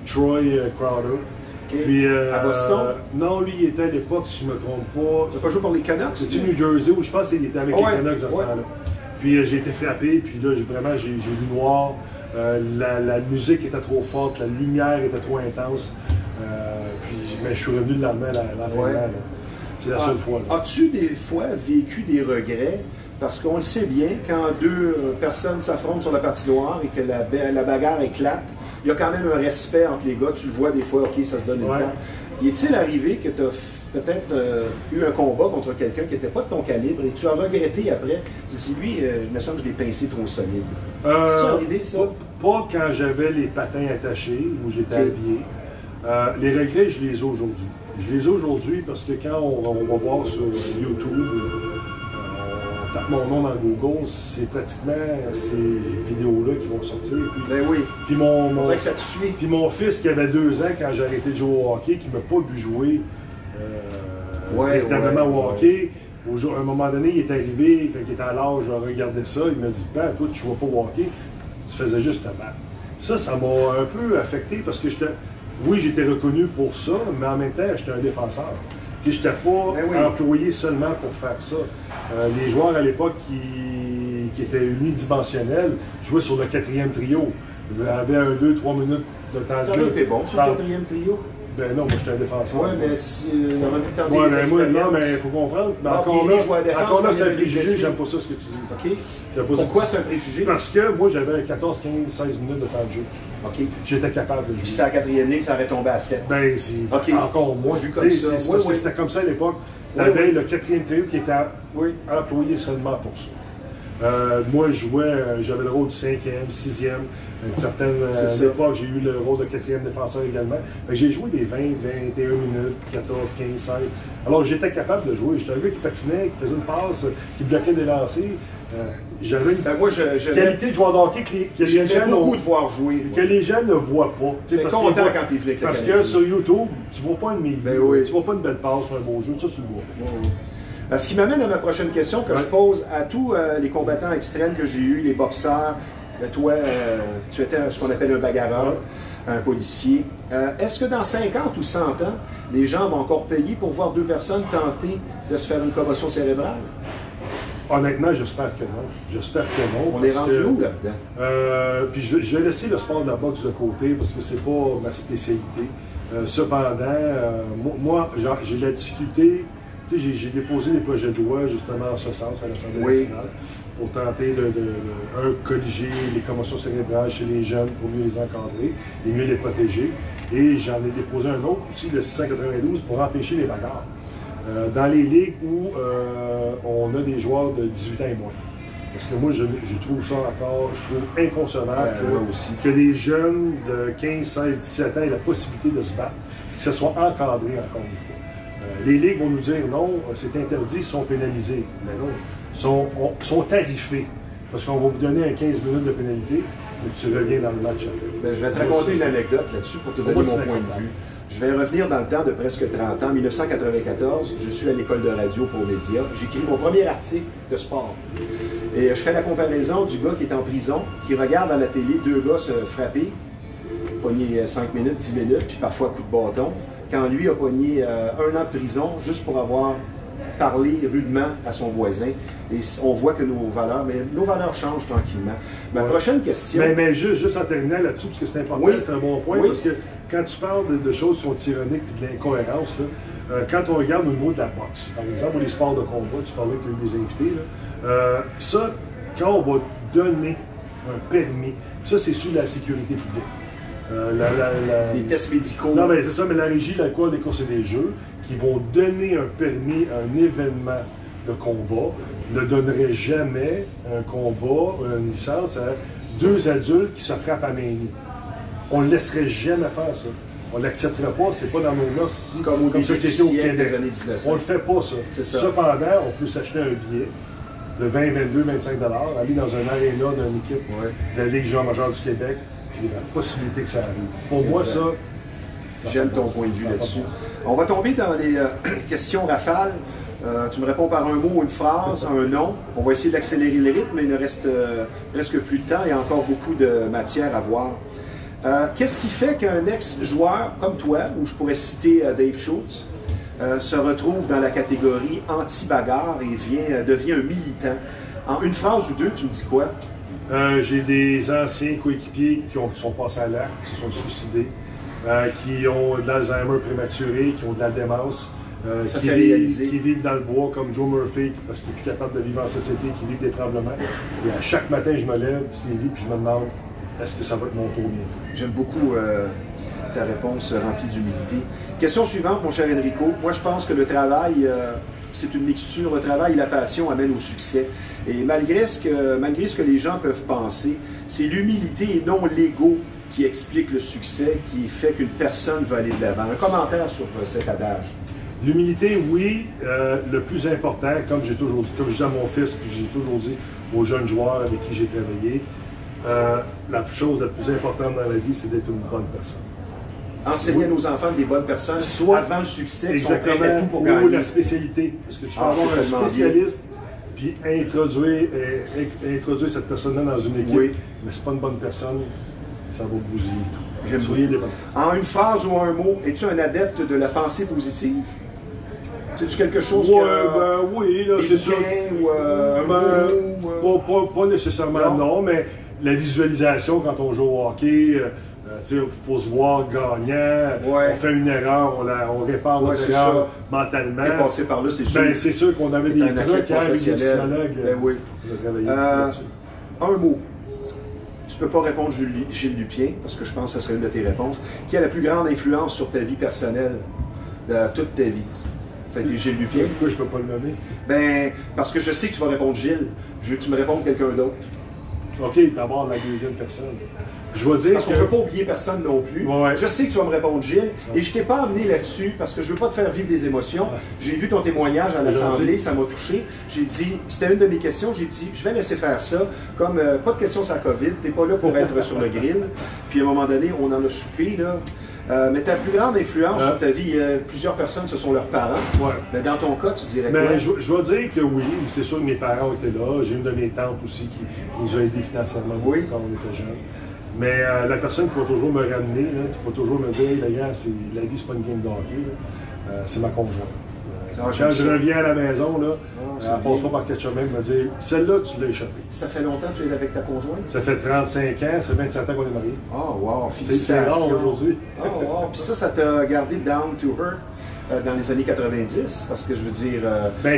Troy Crowder. Okay. Puis, à Boston? Non, lui, il était à l'époque, si je ne me trompe pas. Tu n'as pas joué pour les Canucks? C'était New Jersey, où je pense qu'il était avec les Canucks à ce temps-là. Puis j'ai été frappé, puis là, j'ai vu noir. La musique était trop forte, la lumière était trop intense. Mais je suis revenu le lendemain à l'entraînement. C'est la seule fois. As-tu des fois vécu des regrets? Parce qu'on le sait bien, quand deux personnes s'affrontent sur la patinoire et que la bagarre éclate, il y a quand même un respect entre les gars. Tu le vois des fois, OK, ça se donne une temps. Y est-il arrivé que tu as peut-être eu un combat contre quelqu'un qui n'était pas de ton calibre et tu as regretté après. Tu te dis, lui, il me semble que je l'ai pincé trop solide. C'est-tu arrivé, ça? Pas quand j'avais les patins attachés, où j'étais habillé. Les regrets, je les ai aujourd'hui. Je les ai aujourd'hui parce que quand on va voir sur YouTube, on tape mon nom dans Google, c'est pratiquement ces vidéos-là qui vont sortir. Puis, Ben oui. Puis On dirait que ça te suit. Puis mon fils qui avait 2 ans quand j'ai arrêté de jouer au hockey, qui ne m'a pas vu jouer véritablement au hockey. À un moment donné, il est arrivé, quand il était à l'âge, je regardais ça, il m'a dit « Ben, toi, tu ne jouais pas au hockey, tu faisais juste te battre. » Ça m'a un peu affecté parce que j'étais reconnu pour ça, mais en même temps, j'étais un défenseur. Je n'étais pas employé seulement pour faire ça. Les joueurs à l'époque qui étaient unidimensionnels jouaient sur le 4e trio. Ils avaient 2-3 minutes de temps de jeu. T'es bon sur le 4e trio? Ben non, moi j'étais un défenseur. Oui, mais si on aurait pu tenter des expériences. Non, mais il faut comprendre. Mais encore là, c'est un préjugé, j'aime pas ça ce que tu dis. OK. Pourquoi c'est un préjugé? Parce que moi j'avais 14, 15, 16 minutes de temps de jeu. OK. J'étais capable de jouer. Puis c'est à la 4e ligne, ça aurait tombé à 7. Ben, c'est encore moins. Vu comme ça. Parce que c'était comme ça à l'époque. Tu avais le 4e trio qui était employé seulement pour ça. Moi, je jouais, j'avais le rôle du 5e, 6e. À une certaine époque, j'ai eu le rôle de 4e défenseur également. J'ai joué des 20, 21 minutes, 14, 15, 16. Alors, j'étais capable de jouer. J'étais un gars qui patinait, qui faisait une passe, qui bloquait des lancers. J'avais une qualité de joueur de hockey que les gens beaucoup de voir jouer. Que les gens ne voient pas. T'es content quand ils fliquent. Parce que sur YouTube, tu ne vois pas une milieu, tu ne vois pas une belle passe, un beau jeu, ça tu le vois. Ce qui m'amène à ma prochaine question que je pose à tous les combattants extrêmes que j'ai eus, les boxeurs. Toi, tu étais ce qu'on appelle un bagarreur, un policier. Est-ce que dans 50 ou 100 ans, les gens vont encore payer pour voir 2 personnes tenter de se faire une commotion cérébrale? Honnêtement, j'espère que non. J'espère que non. On est rendu où là-dedans? Puis je vais laisser le sport de la boxe de côté parce que c'est pas ma spécialité. Cependant, moi, j'ai de la difficulté. J'ai déposé des projets de loi justement en ce sens à l'Assemblée nationale pour tenter de corriger les commotions cérébrales chez les jeunes pour mieux les encadrer et mieux les protéger. Et j'en ai déposé un autre aussi, le 692, pour empêcher les bagarres. Dans les ligues où on a des joueurs de 18 ans et moins. Parce que moi, je trouve ça encore, je trouve inconcevable que les jeunes de 15, 16, 17 ans aient la possibilité de se battre, que ce soit encadré encore une fois. Les ligues vont nous dire non, c'est interdit, ils sont pénalisés. Mais non, ils sont tarifés. Parce qu'on va vous donner un 15 minutes de pénalité, mais tu reviens dans le match. Je vais te raconter une anecdote là-dessus pour te donner mon point de vue. Je vais revenir dans le temps de presque 30 ans, 1994. Je suis à l'école de radio pour médias. J'écris mon premier article de sport. Et je fais la comparaison du gars qui est en prison, qui regarde à la télé 2 gars se frapper, pogner 5 minutes, 10 minutes, puis parfois coup de bâton, quand lui a pogné 1 an de prison juste pour avoir parlé rudement à son voisin. Et on voit que nos valeurs changent tranquillement. Ma prochaine question... Mais juste en terminant là-dessus, parce que c'est important, c'est un bon point, parce que quand tu parles de choses qui sont tyranniques et de l'incohérence, quand on regarde au niveau de la boxe, par exemple, ou les sports de combat, tu parlais que tu as eu des invités, ça, quand on va donner un permis, ça c'est sous la sécurité publique. Les tests médicaux. Non, mais c'est ça, mais la régie de l'alcool, des courses et des jeux, qui vont donner un permis à un événement de combat, ne donnerait jamais un combat, une licence à 2 adultes qui se frappent à main nue. On ne laisserait jamais faire ça. On ne l'accepterait pas, c'est pas dans nos mœurs ici, comme société au Québec. Des années 1900. On ne le fait pas, ça. Cependant, on peut s'acheter un billet de 20, 22, 25 $, aller dans un aréna d'une équipe de la Ligue junior majeure du Québec, puis la possibilité que ça arrive. Pour moi, ça j'aime ton point de vue là-dessus. On va tomber dans les questions rafales. Tu me réponds par un mot ou une phrase, un nom. On va essayer d'accélérer le rythme, mais il ne reste presque plus de temps. Il y a encore beaucoup de matière à voir. Qu'est-ce qui fait qu'un ex-joueur comme toi, où je pourrais citer Dave Schultz, se retrouve dans la catégorie anti-bagarre et devient un militant? En une phrase ou 2, tu me dis quoi? J'ai des anciens coéquipiers qui sont passés à l'acte, qui se sont suicidés, qui ont de l'Alzheimer prématuré, qui ont de la démence. Qui vivent dans le bois comme Joe Murphy parce qu'il n'est plus capable de vivre en société, qui vivent des tremblements. Et à chaque matin, je me lève, Stevie, puis je me demande est-ce que ça va être mon tour bientôt? J'aime beaucoup ta réponse remplie d'humilité. Question suivante, mon cher Enrico. Moi, je pense que le travail, c'est une mixture. Le travail et la passion amènent au succès. Et malgré ce que les gens peuvent penser, c'est l'humilité et non l'ego qui explique le succès, qui fait qu'une personne va aller de l'avant. Un commentaire sur cet adage. L'humilité, oui. Le plus important, comme j'ai toujours dit, comme je dis à mon fils, puis j'ai toujours dit aux jeunes joueurs avec qui j'ai travaillé, la chose la plus importante dans la vie, c'est d'être une bonne personne. Enseigner à nos enfants des bonnes personnes, soit avant le succès, exactement, qui sont prêts à tout pour gagner. Ou la spécialité. Parce que tu peux avoir un spécialiste, puis introduire cette personne-là dans une équipe, oui. Mais c'est pas une bonne personne, ça va bousiller tout. J'aime bien. En une phrase ou un mot, es-tu un adepte de la pensée positive? C'est-tu quelque chose oui, c'est sûr. Pas nécessairement, non, mais la visualisation quand on joue au hockey, il faut se voir gagnant, on fait une erreur, on répare notre erreur mentalement. Et passer par là, c'est sûr. C'est sûr qu'on avait des trucs avec des psychologues. Oui. Un mot. Tu ne peux pas répondre Gilles Lupien, parce que je pense que ce serait une de tes réponses. Qui a la plus grande influence sur ta vie personnelle, de toute ta vie? Ça a été Gilles Lupien. Pourquoi je ne peux pas le nommer? Ben, parce que je sais que tu vas répondre Gilles. Je veux que tu me répondes quelqu'un d'autre. OK, d'abord la deuxième personne. Je vais dire parce qu'on ne peut pas oublier personne non plus. Ouais. Je sais que tu vas me répondre Gilles, et je ne t'ai pas amené là-dessus parce que je ne veux pas te faire vivre des émotions. Ouais. J'ai vu ton témoignage à l'Assemblée, ça m'a touché. J'ai dit, c'était une de mes questions, j'ai dit, je vais laisser faire ça. Comme pas de questions sur la COVID, tu n'es pas là pour être sur le grill. Puis à un moment donné, on en a soupé, là. Mais ta plus grande influence sur ta vie, plusieurs personnes, ce sont leurs parents. Ouais. Mais dans ton cas, tu dirais quoi? Je vais dire que oui, c'est sûr que mes parents étaient là. J'ai une de mes tantes aussi qui nous a aidés financièrement quand on était jeunes. Mais la personne qui va toujours me ramener, qui va toujours me dire, hey, la vie, c'est pas une game de hockey, c'est ma conjointe. Quand je reviens à la maison, elle passe pas par quelque chose même, elle me dit, celle-là, tu l'as échappée. Ça fait longtemps que tu es avec ta conjointe? Ça fait 35 ans, ça fait 27 ans qu'on est mariés. Oh, wow, félicitations. C'est rare aujourd'hui. Oh, wow, puis ça t'a gardé down to earth dans les années 90, parce que je veux dire,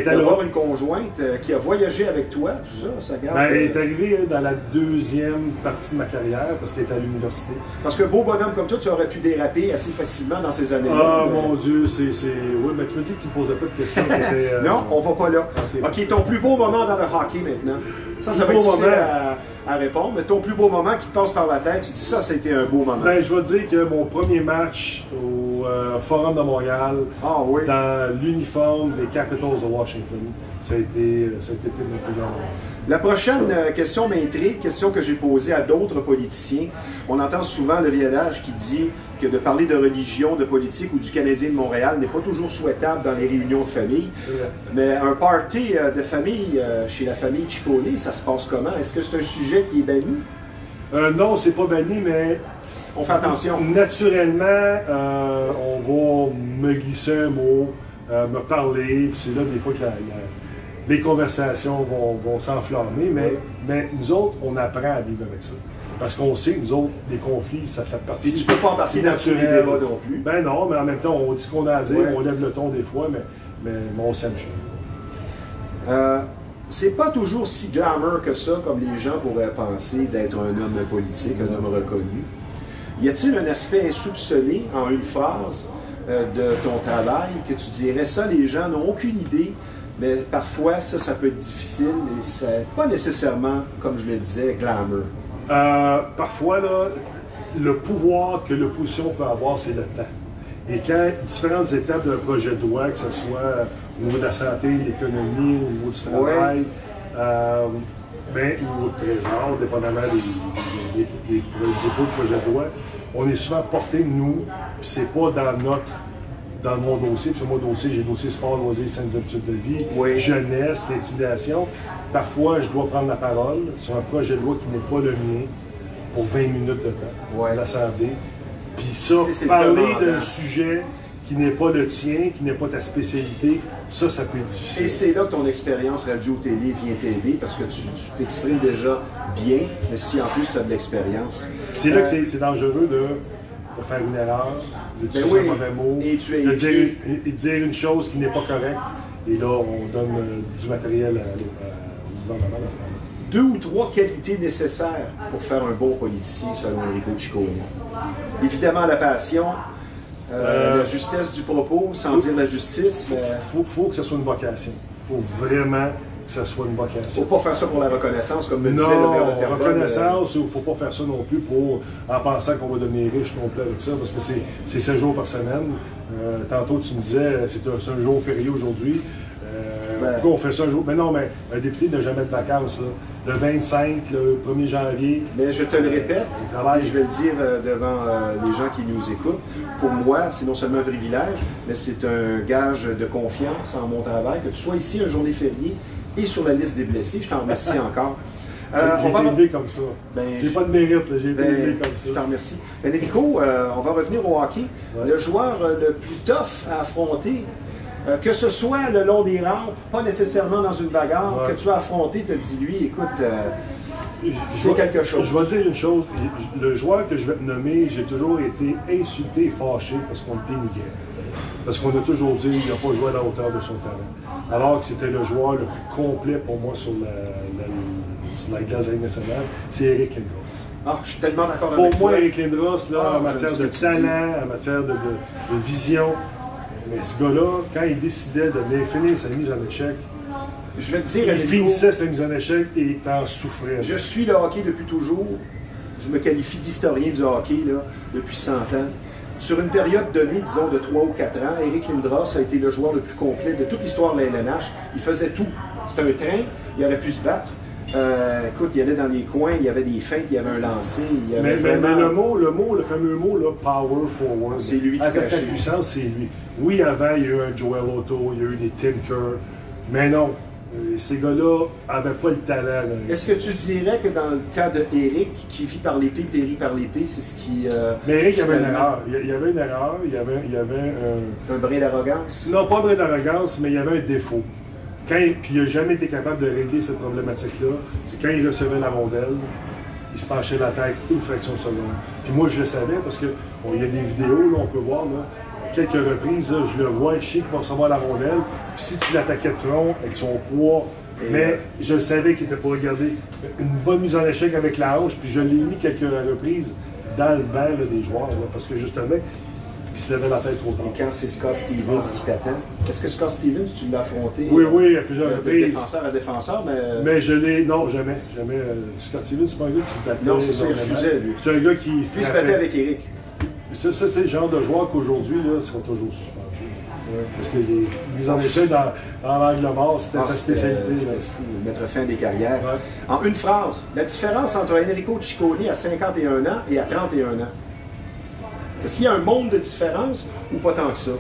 d'avoir une conjointe qui a voyagé avec toi, tout ça, ça garde... Elle est arrivée dans la deuxième partie de ma carrière, parce qu'elle est à l'université. Parce que beau bonhomme comme toi, tu aurais pu déraper assez facilement dans ces années-là. Ah, mon Dieu, c'est... Oui, mais tu me dis que tu ne posais pas de questions qui étaient... Non, on va pas là. OK, ton plus beau moment dans le hockey maintenant. Ça va être difficile à répondre, mais ton plus beau moment qui te passe par la tête, tu dis ça a été un beau moment. Ben, je vais te dire que mon premier match au Forum de Montréal, dans l'uniforme des Capitals de Washington, ça a été mon plus grand moment. La prochaine question m'intrigue, question que j'ai posée à d'autres politiciens. On entend souvent le viadage qui dit que de parler de religion, de politique ou du Canadien de Montréal n'est pas toujours souhaitable dans les réunions de famille. Mais un party de famille chez la famille Ciccone, ça se passe comment? Est-ce que c'est un sujet qui est banni? Non, c'est pas banni, mais... On fait attention. Naturellement, on va me glisser un mot, me parler, puis c'est là des fois que les conversations vont s'enflammer, mais nous autres, on apprend à vivre avec ça. Parce qu'on sait que nous autres, les conflits, ça fait partie. Et tu peux pas embarquer dans tous les débats non plus. Ben non, mais en même temps, on dit ce qu'on a à dire, on lève le ton des fois, mais on s'aime. C'est pas toujours si glamour que ça, comme les gens pourraient penser, d'être un homme politique, un homme reconnu. Y a-t-il un aspect insoupçonné en une phrase de ton travail que tu dirais ça, les gens n'ont aucune idée, mais parfois ça peut être difficile et c'est pas nécessairement, comme je le disais, glamour. Parfois, là, le pouvoir que l'opposition peut avoir, c'est le temps. Et quand différentes étapes d'un projet de loi, que ce soit au niveau de la santé, l'économie, au niveau du travail, ou au trésor, dépendamment des dépôts de projet de loi, on est souvent porté, nous, c'est pas dans mon dossier, puis sur mon dossier, j'ai le dossier sport, loisirs, saines habitudes de vie, jeunesse, l'intimidation. Parfois, je dois prendre la parole sur un projet de loi qui n'est pas le mien pour 20 minutes de temps à l'Assemblée. Puis ça, parler d'un sujet qui n'est pas le tien, qui n'est pas ta spécialité, ça peut être difficile. Et c'est là que ton expérience radio-télé vient t'aider, parce que tu t'exprimes déjà bien, mais si en plus tu as de l'expérience. C'est là que c'est dangereux de faire une erreur, d'utiliser un mauvais mot, de dire une chose qui n'est pas correcte, et là, on donne du matériel au gouvernement dans ce temps-là. 2 ou 3 qualités nécessaires pour faire un bon politicien, selon Enrico Ciccone. Évidemment, la passion, la justesse du propos, sans dire la justice. Faut que ce soit une vocation. Il faut vraiment que ce soit une vocation. Il ne faut pas faire ça pour la reconnaissance, comme me disait le maire de Terrebonne. Reconnaissance, il ne faut pas faire ça non plus en pensant qu'on va devenir riche complet avec ça, parce que c'est 7 jours par semaine. Tantôt, tu me disais, c'est un jour férié aujourd'hui. Pourquoi on fait ça un jour? Mais non, mais un député n'a jamais de vacances. Là. Le 25, le 1er janvier. Mais je te le répète, et je vais le dire devant les gens qui nous écoutent, pour moi, c'est non seulement un privilège, mais c'est un gage de confiance en mon travail, que tu sois ici un journée férié et sur la liste des blessés. Je t'en remercie encore. J'ai été élevé comme ça. J'ai pas de mérite, j'ai été élevé comme ça. Je t'en remercie. Enrico, on va revenir au hockey. Ouais. Le joueur le plus tough à affronter, que ce soit le long des rampes, pas nécessairement dans une bagarre, que tu as affronté, te dit lui, écoute, c'est quelque chose. Je vais te dire une chose, le joueur que je vais te nommer, j'ai toujours été insulté, fâché parce qu'on le dénigrait. Parce qu'on a toujours dit qu'il n'a pas joué à la hauteur de son talent. Alors que c'était le joueur le plus complet pour moi sur la glace nationale, c'est Eric Lindros. Ah, je suis tellement d'accord avec toi. Pour moi, Eric Lindros, là, en matière de talent, en matière de vision, mais ce gars-là, quand il décidait de finir sa mise en échec, je vais te dire, il finissait sa mise en échec et il en souffrait. Je suis le hockey depuis toujours. Je me qualifie d'historien du hockey là, depuis 100 ans. Sur une période donnée, disons de 3 ou 4 ans, Eric Lindros a été le joueur le plus complet de toute l'histoire de la LNH. Il faisait tout. C'était un train, il aurait pu se battre. Écoute, il allait dans les coins, il y avait des feintes, il y avait un lancer. Il y avait mais le fameux mot, là, power forward. C'est lui qui avec la puissance, c'est lui. Oui, avant, il y a eu un Joel Otto, il y a eu des Tim Kerr, mais non. Ces gars-là n'avaient pas le talent. Est-ce que tu dirais que dans le cas de Eric, qui vit par l'épée, périt par l'épée, c'est ce qui... mais Eric, il y avait une erreur. Il y avait une erreur, il y avait un brin d'arrogance? Non, pas un brin d'arrogance, mais il y avait un défaut. Puis il n'a jamais été capable de régler cette problématique-là. C'est quand il recevait la rondelle, il se penchait la tête une fraction de seconde. Puis moi, je le savais parce qu'il y a des vidéos, là, on peut voir, là, quelques reprises, là, je le vois, je sais qu'il va recevoir la rondelle. Puis si tu l'attaquais de front avec son poids, mais je savais qu'il était pour regarder une bonne mise en échec avec la hanche, puis je l'ai mis quelques reprises dans le banc là, des joueurs, là, parce que justement, il se levait la tête trop tard. Et quand c'est Scott Stevens qui t'attend, est-ce que Scott Stevens, tu l'as affronté? Oui, à plusieurs reprises. De défenseur à défenseur, mais je l'ai... Non, jamais. Scott Stevens, c'est pas un gars qui se battait. Non, c'est ça, il refusait, lui. C'est un gars qui... Puis il se battait avec Eric. Ça c'est le genre de joueur qu'aujourd'hui, là, sera toujours suspendu. Ouais. Parce que les mises en échec dans l'angle mort, c'était sa spécialité. C'était fou, mettre fin à des carrières. Ouais. En une phrase, la différence entre Enrico Ciccone à 51 ans et à 31 ans. Est-ce qu'il y a un monde de différence ou pas tant que ça?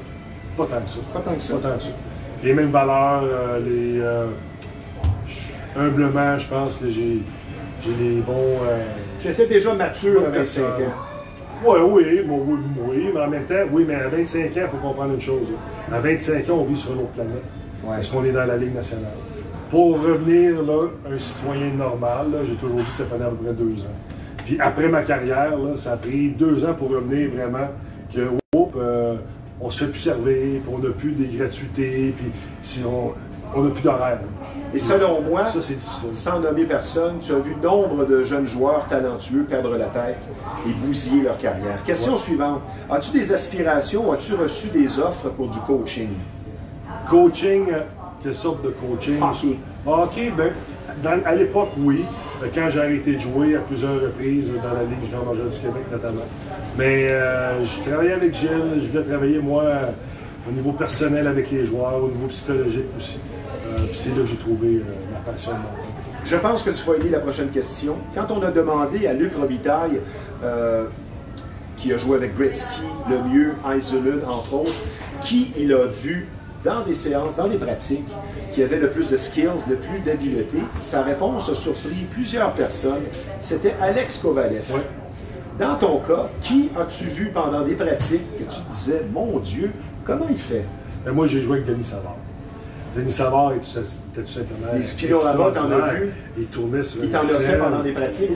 Pas tant que ça. Pas tant que ça. Pas tant que ça. Les mêmes valeurs, humblement, je pense que j'ai les bons... Tu étais déjà mature à 25 ans. Oui, mais en même temps, mais à 25 ans, il faut comprendre une chose. Là. À 25 ans, on vit sur une autre planète. Ouais. Parce qu'on est dans la Ligue nationale. Pour revenir, là, un citoyen normal, j'ai toujours dit que ça prenait à peu près 2 ans. Puis après ma carrière, là, ça a pris 2 ans pour revenir vraiment que on se fait plus servir, puis on n'a plus des gratuités, puis si on n'a plus d'horaire. Et selon moi, ça, c'est difficile. Sans nommer personne, tu as vu nombre de jeunes joueurs talentueux perdre la tête et bousiller leur carrière. Question suivante. As-tu des aspirations, as-tu reçu des offres pour du coaching? Coaching, quelle sorte de coaching? Hockey, à l'époque, oui. Quand j'ai arrêté de jouer à plusieurs reprises dans la Ligue junior majeure du Québec, notamment. Mais je travaillais avec Gilles, je voulais travailler, moi, au niveau personnel avec les joueurs, au niveau psychologique aussi. Puis c'est là que j'ai trouvé ma passion. Je pense que tu vas aimer la prochaine question. Quand on a demandé à Luc Robitaille, qui a joué avec Gretzky, Lemieux, Yzerman, entre autres, qui il a vu dans des séances, dans des pratiques, qui avait le plus de skills, le plus d'habileté, sa réponse a surpris plusieurs personnes. C'était Alex Kovalev. Ouais. Dans ton cas, qui as-tu vu pendant des pratiques que tu te disais, mon Dieu, comment il fait? Ben moi, j'ai joué avec Denis Savard. Denis Savard était tout simplement. Les Spinorama, t'en as vu? Il tournait sur il t'en a fait pendant des pratiques?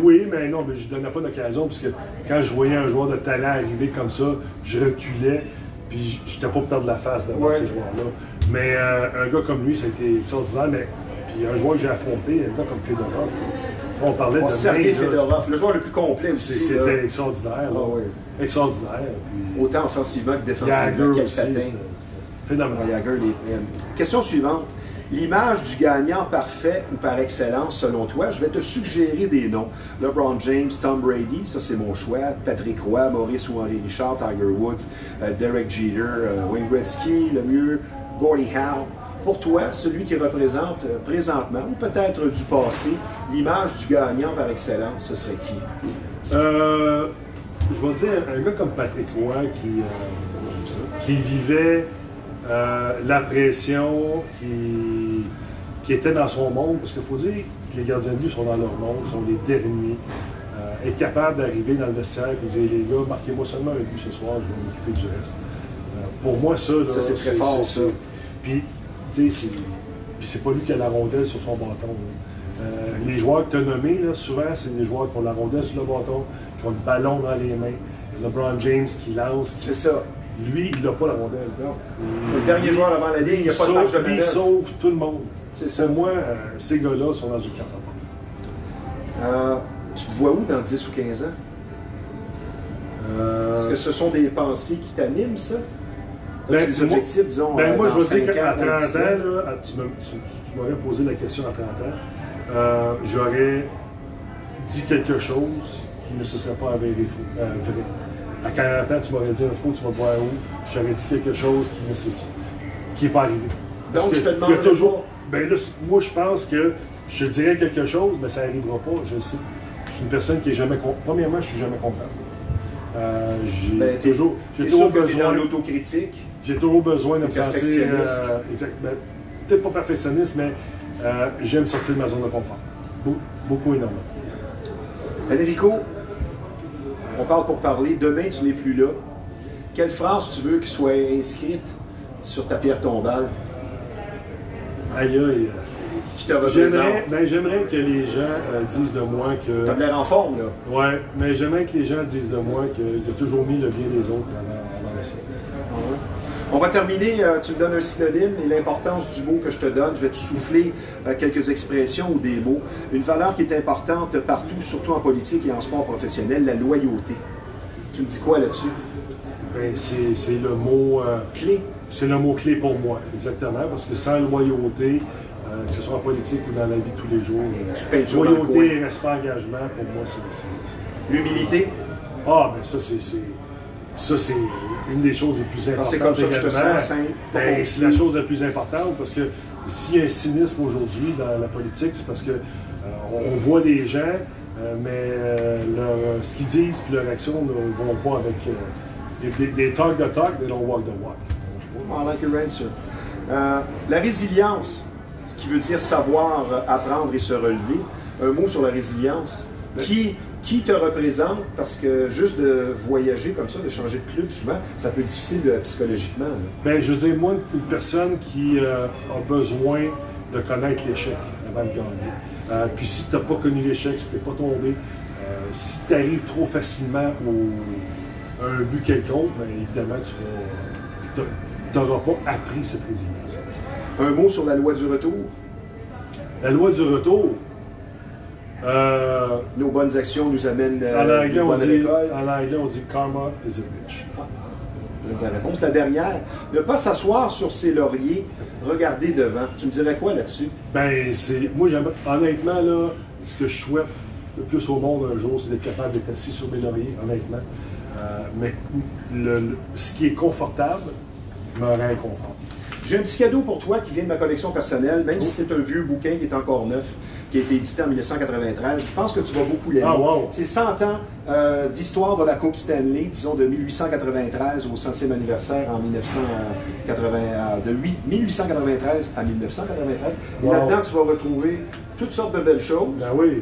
Oui, mais non, mais je ne donnais pas d'occasion, parce que quand je voyais un joueur de talent arriver comme ça, je reculais, puis je n'étais pas pour perdre la face devant ces joueurs-là. Mais un gars comme lui, ça a été extraordinaire, mais Puis un joueur que j'ai affronté, un gars comme Fedorov, on parlait de Sergei Fedorov, le joueur le plus complet aussi. C'était extraordinaire. Ah, oui. Extraordinaire. Puis, autant offensivement que défensivement. Quel patin. Phénoménal. Question suivante. L'image du gagnant parfait ou par excellence, selon toi, je vais te suggérer des noms. LeBron James, Tom Brady, ça c'est mon choix. Patrick Roy, Maurice ou Henri Richard, Tiger Woods, Derek Jeter, Wayne Gretzky, le mieux, Gordie Howe. Pour toi, celui qui représente présentement, ou peut-être du passé, l'image du gagnant par excellence, ce serait qui? Je vais dire un gars comme Patrick Roy qui vivait la pression, qui était dans son monde, parce qu'il faut dire que les gardiens de but sont dans leur monde, sont les derniers, être capable d'arriver dans le vestiaire et dire les gars, marquez-moi seulement un but ce soir, je vais m'occuper du reste. Pour moi, ça, c'est très fort, ça. Puis, tu sais, c'est pas lui qui a la rondelle sur son bâton. Les joueurs que tu as nommés, là, souvent, c'est des joueurs qui ont la rondelle sur le bâton, qui ont le ballon dans les mains. LeBron James qui lance. C'est ça. Lui, il n'a pas la rondelle. Le dernier joueur avant la ligne, il n'y a pas de marge de manœuvre. Il sauve tout le monde. C'est ça. Pour moi, ces gars-là sont dans une carte à part. Tu te vois où dans 10 ou 15 ans? Est-ce que ce sont des pensées qui t'animent, ça? Des objectifs, disons, moi, je veux dire qu'à 30 ans, là, tu m'aurais posé la question à 30 ans, j'aurais dit quelque chose qui ne se serait pas avéré vrai. À 40 ans, tu m'aurais dit, tu vas voir où, j'aurais dit quelque chose qui n'est pas arrivé. Donc, je te demande. Il y a toujours. Ben là, moi, je pense que je dirais quelque chose, mais ça n'arrivera pas, je le sais. Je suis une personne qui est jamais contente. Premièrement, je ne suis jamais content. J'ai toujours besoin dans l'autocritique. J'ai toujours besoin de me sentir. Peut-être pas perfectionniste, mais j'aime sortir de ma zone de confort. Beaucoup, énormément. Enrico, on parle pour parler. Demain, tu n'es plus là. Quelle phrase tu veux qu'il soit inscrite sur ta pierre tombale? Aïe, aïe. Qui te représente? J'aimerais que les gens disent de moi que. T'as de l'air en forme, là. Ouais, mais j'aimerais que les gens disent de moi qu'il a toujours mis le bien des autres avant ça. On va terminer, tu me donnes un synonyme et l'importance du mot que je te donne. Je vais te souffler quelques expressions ou des mots. Une valeur qui est importante partout, surtout en politique et en sport professionnel, la loyauté. Tu me dis quoi là-dessus? Ben, c'est le mot clé. C'est le mot clé pour moi, exactement, parce que sans loyauté, que ce soit en politique ou dans la vie de tous les jours, loyauté et respect, engagement, pour moi, c'est... L'humilité? Ah, ben ça, c'est une des choses les plus importantes. C'est comme ça que je te sens, c'est la chose la plus importante, parce que s'il y a un cynisme aujourd'hui dans la politique, c'est parce que on voit des gens, mais ce qu'ils disent et leur action ne vont pas avec des talk the talk, they don't walk the walk. I like your answer. La résilience, ce qui veut dire savoir apprendre et se relever. Un mot sur la résilience. Qui te représente? Parce que juste de voyager comme ça, de changer de club, souvent, ça peut être difficile psychologiquement. Bien, je veux dire, moi, une personne qui a besoin de connaître l'échec avant de gagner. Puis si tu n'as pas connu l'échec, si tu n'es pas tombé, si tu arrives trop facilement à un but quelconque, bien, évidemment, tu n'auras pas appris cette résilience. Un mot sur la loi du retour? La loi du retour? Nos bonnes actions nous amènent des bonnes récoltes. En anglais, on dit « karma is a bitch ». Ta réponse. La dernière, ne pas s'asseoir sur ses lauriers, regarder devant. Tu me dirais quoi là-dessus? Ben, moi, honnêtement, là, ce que je souhaite le plus au monde un jour, c'est d'être capable d'être assis sur mes lauriers, honnêtement. Mais ce qui est confortable me rend inconfortable. J'ai un petit cadeau pour toi qui vient de ma collection personnelle, même si c'est un vieux bouquin qui est encore neuf, qui a été édité en 1993. Je pense que tu vas beaucoup l'aimer. Ah, wow. C'est 100 ans d'histoire de la Coupe Stanley, disons de 1893 au 100e anniversaire en 1893 à 1993. Wow. Là-dedans, tu vas retrouver toutes sortes de belles choses. Ben oui.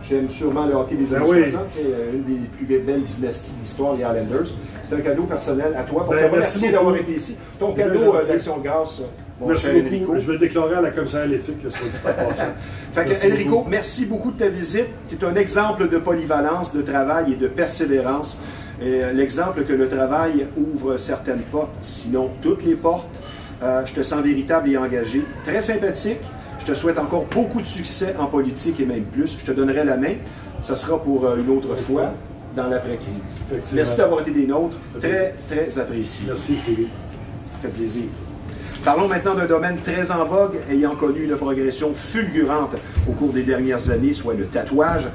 Tu aimes sûrement le hockey des années 60, c'est une des plus belles dynasties de l'histoire, les Islanders. C'est un cadeau personnel à toi pour te remercier d'avoir été ici. Ton cadeau d'Action de grâce, mon cher Enrico. Je vais le déclarer à la commissaire à l'éthique, soit dit en passant. Fait que, Enrico, merci beaucoup de ta visite. Tu es un exemple de polyvalence, de travail et de persévérance. L'exemple que le travail ouvre certaines portes, sinon toutes les portes. Je te sens véritable et engagé, très sympathique. Je te souhaite encore beaucoup de succès en politique et même plus. Je te donnerai la main. Ça sera pour une autre fois dans l'après-crise. Merci d'avoir été des nôtres. Très, très apprécié. Merci, Philippe. Ça fait plaisir. Parlons maintenant d'un domaine très en vogue, ayant connu une progression fulgurante au cours des dernières années, soit le tatouage.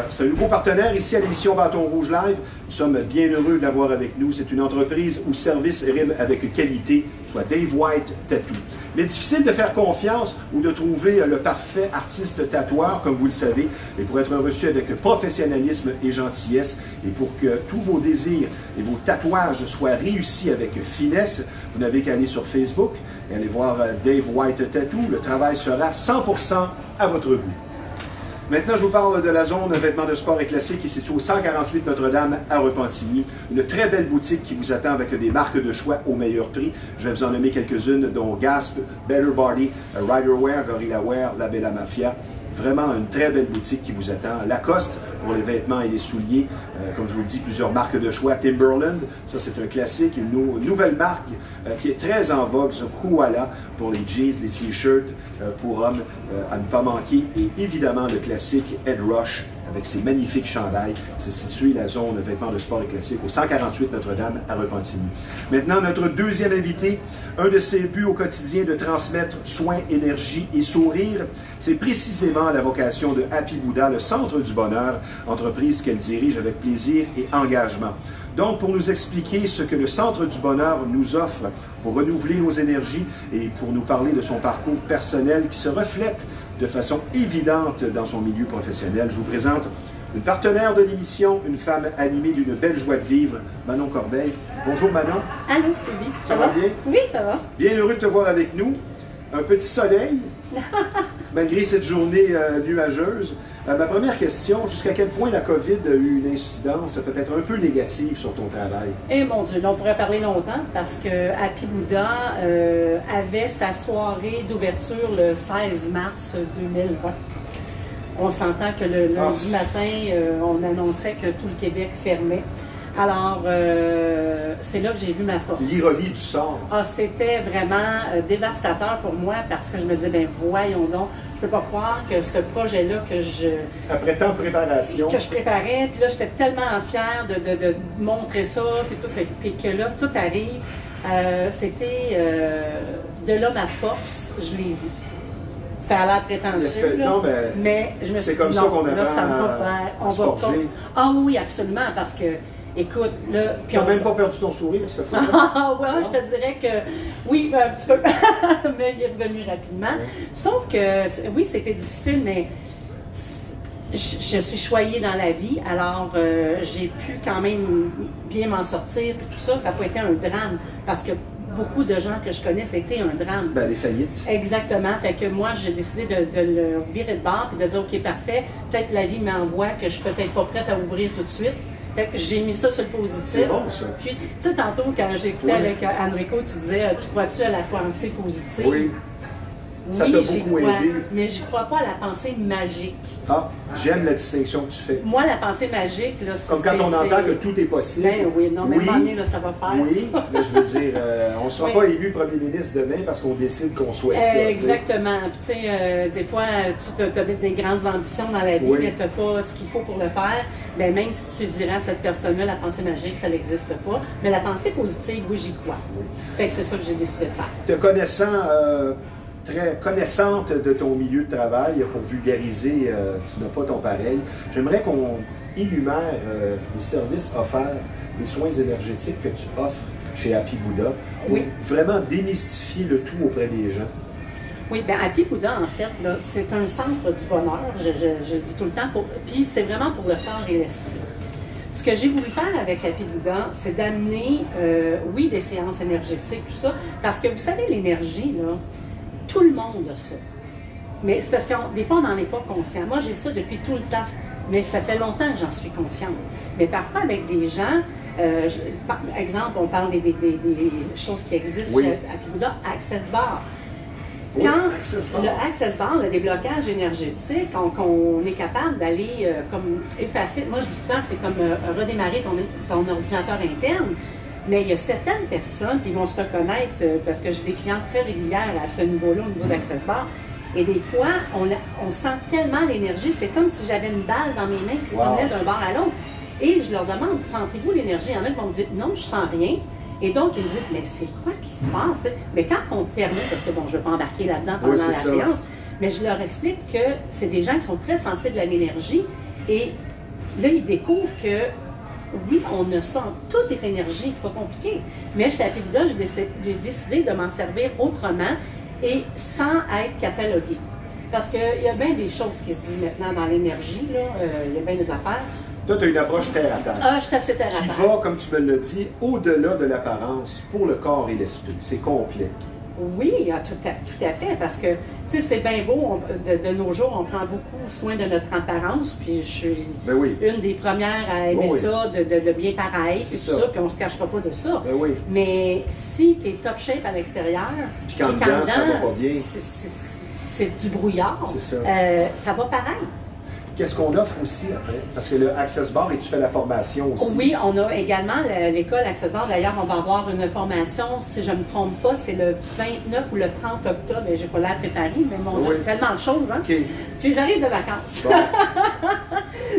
C'est un nouveau partenaire ici à l'émission Bâton Rouge Live. Nous sommes bien heureux de l'avoir avec nous. C'est une entreprise où service rime avec qualité, soit Dave White Tattoo. Il est difficile de faire confiance ou de trouver le parfait artiste tatoueur, comme vous le savez, mais pour être reçu avec professionnalisme et gentillesse, et pour que tous vos désirs et vos tatouages soient réussis avec finesse, vous n'avez qu'à aller sur Facebook et aller voir Dave White Tattoo. Le travail sera 100% à votre goût. Maintenant, je vous parle de la zone vêtements de sport et classiques qui est située au 148 Notre-Dame à Repentigny. Une très belle boutique qui vous attend avec des marques de choix au meilleur prix. Je vais vous en nommer quelques-unes, dont Gasp, Better Body, Rider Wear, Gorilla Wear, La Bella Mafia. Vraiment une très belle boutique qui vous attend. Lacoste pour les vêtements et les souliers. Comme je vous le dis, plusieurs marques de choix. Timberland, ça c'est un classique. Une nouvelle marque qui est très en vogue, ce Koala pour les jeans, les t-shirts pour hommes à ne pas manquer. Et évidemment le classique Ed Rush avec ses magnifiques chandails. C'est situé la zone de vêtements de sport et classiques au 148 Notre-Dame à Repentigny. Maintenant, notre deuxième invité, un de ses buts au quotidien de transmettre soins, énergie et sourire, c'est précisément la vocation de Happy Buddha, le Centre du Bonheur, entreprise qu'elle dirige avec plaisir et engagement. Donc, pour nous expliquer ce que le Centre du Bonheur nous offre pour renouveler nos énergies et pour nous parler de son parcours personnel qui se reflète de façon évidente dans son milieu professionnel, je vous présente une partenaire de l'émission, une femme animée d'une belle joie de vivre, Manon Corbeil. Bonjour Manon. Allô Stevie, ça va bien? Oui, ça va. Bien heureux de te voir avec nous. Un petit soleil, malgré cette journée nuageuse. Ma première question, jusqu'à quel point la COVID a eu une incidence peut-être un peu négative sur ton travail? Eh mon Dieu, là, on pourrait parler longtemps parce que Happy Buddha avait sa soirée d'ouverture le 16 mars 2020. On s'entend que le lundi matin, on annonçait que tout le Québec fermait. Alors, c'est là que j'ai vu ma force. L'ironie du sort. Ah, c'était vraiment dévastateur pour moi parce que je me disais, ben voyons donc, je peux pas croire que ce projet-là Après tant de préparation. Que je préparais, puis là, j'étais tellement fière de montrer ça, puis que là, tout arrive. C'était de là ma force, je l'ai vu. Ça a l'air prétentieux, là, non, mais je me suis dit, comme ça qu'on là, ça va faire. On va pas. Ah oui, absolument, parce que, écoute, là... Tu n'as même pas perdu ton sourire, cette fois. Ah ouais, je te dirais que, oui, un petit peu, mais il est revenu rapidement. Sauf que, oui, c'était difficile, mais je suis choyée dans la vie, alors j'ai pu quand même bien m'en sortir, puis tout ça, ça n'a pas été un drame, parce que beaucoup de gens que je connais, c'était un drame. Ben, les faillites. Exactement. Fait que moi, j'ai décidé de le virer de bord et de dire, OK, parfait, peut-être la vie m'envoie que je suis peut-être pas prête à ouvrir tout de suite. Fait que j'ai mis ça sur le positif. C'est bon, ça. Puis, tu sais, tantôt, quand j'écoutais avec Enrico, tu disais, tu crois-tu à la pensée positive? Oui. Ça t'a beaucoup aidé. Mais je ne crois pas à la pensée magique. Ah, j'aime la distinction que tu fais. Moi, la pensée magique, là, c'est... Comme quand on entend que tout est possible. Ben oui, non, mais à un moment donné, là, ça va faire oui, ça. Mais je veux dire, on ne sera pas élu premier ministre demain parce qu'on décide qu'on souhaite ça. Exactement. Puis, tu sais, des fois, tu as des grandes ambitions dans la vie, mais tu n'as pas ce qu'il faut pour le faire. Bien, même si tu dirais à cette personne-là, la pensée magique, ça n'existe pas. Mais la pensée positive, oui, j'y crois. Oui. Fait que c'est ça que j'ai décidé de faire. Te connaissant... très connaissante de ton milieu de travail, pour vulgariser, tu n'as pas ton pareil. J'aimerais qu'on énumère les services offerts, les soins énergétiques que tu offres chez Happy Buddha, pour vraiment démystifier le tout auprès des gens. Oui, bien Happy Buddha, en fait, c'est un centre du bonheur, je le dis tout le temps, puis c'est vraiment pour le corps et l'esprit. Ce que j'ai voulu faire avec Happy Buddha, c'est d'amener, oui, des séances énergétiques, tout ça, parce que vous savez, l'énergie, là, tout le monde a ça. Mais c'est parce que des fois, on n'en est pas conscient. Moi, j'ai ça depuis tout le temps, mais ça fait longtemps que j'en suis consciente. Mais parfois, avec des gens, par exemple, on parle des choses qui existent à Happy Buddha, Access Bar. Quand le Access Bar, le déblocage énergétique, qu'on est capable d'aller comme effacer, moi je dis tout le temps, c'est comme redémarrer ton ordinateur interne. Mais il y a certaines personnes qui vont se reconnaître, parce que j'ai des clients très régulières à ce niveau-là, au niveau d'Access Bar, et des fois, on sent tellement l'énergie, c'est comme si j'avais une balle dans mes mains qui se promenait d'un bord à l'autre. Et je leur demande, sentez-vous l'énergie? Il y en a qui vont me dire, non, je sens rien. Et donc, ils me disent, mais c'est quoi qui se passe? Mais quand on termine, parce que bon, je ne vais pas embarquer là-dedans pendant la séance, mais je leur explique que c'est des gens qui sont très sensibles à l'énergie. Et là, ils découvrent que, oui, on a ça, tout est énergie, c'est pas compliqué. Mais chez Happy Buddha, j'ai décidé de m'en servir autrement et sans être cataloguée. Parce qu'il y a bien des choses qui se disent maintenant dans l'énergie, il y a bien des affaires. Toi, tu as une approche terre à terre. Ah, je suis assez terre à terre. Qui va, comme tu me l'as dit, au-delà de l'apparence pour le corps et l'esprit. C'est complet. Oui, tout à fait, parce que, tu sais, c'est bien beau, de nos jours, on prend beaucoup soin de notre apparence, puis je suis une des premières à aimer ça, de bien paraître, et tout ça, puis on ne se cachera pas de ça. Mais si tu es top shape à l'extérieur, puis quand dedans, ça va pas bien, c'est du brouillard, ça va pareil. Qu'est-ce qu'on offre aussi après? Parce que le Access Bar, et tu fais la formation aussi. Oui, on a également l'école Access Bar. D'ailleurs, on va avoir une formation, si je ne me trompe pas, c'est le 29 ou le 30 octobre. Je n'ai pas l'air préparée, mais mon Dieu, tellement de choses. Hein? Puis j'arrive de vacances. Bon.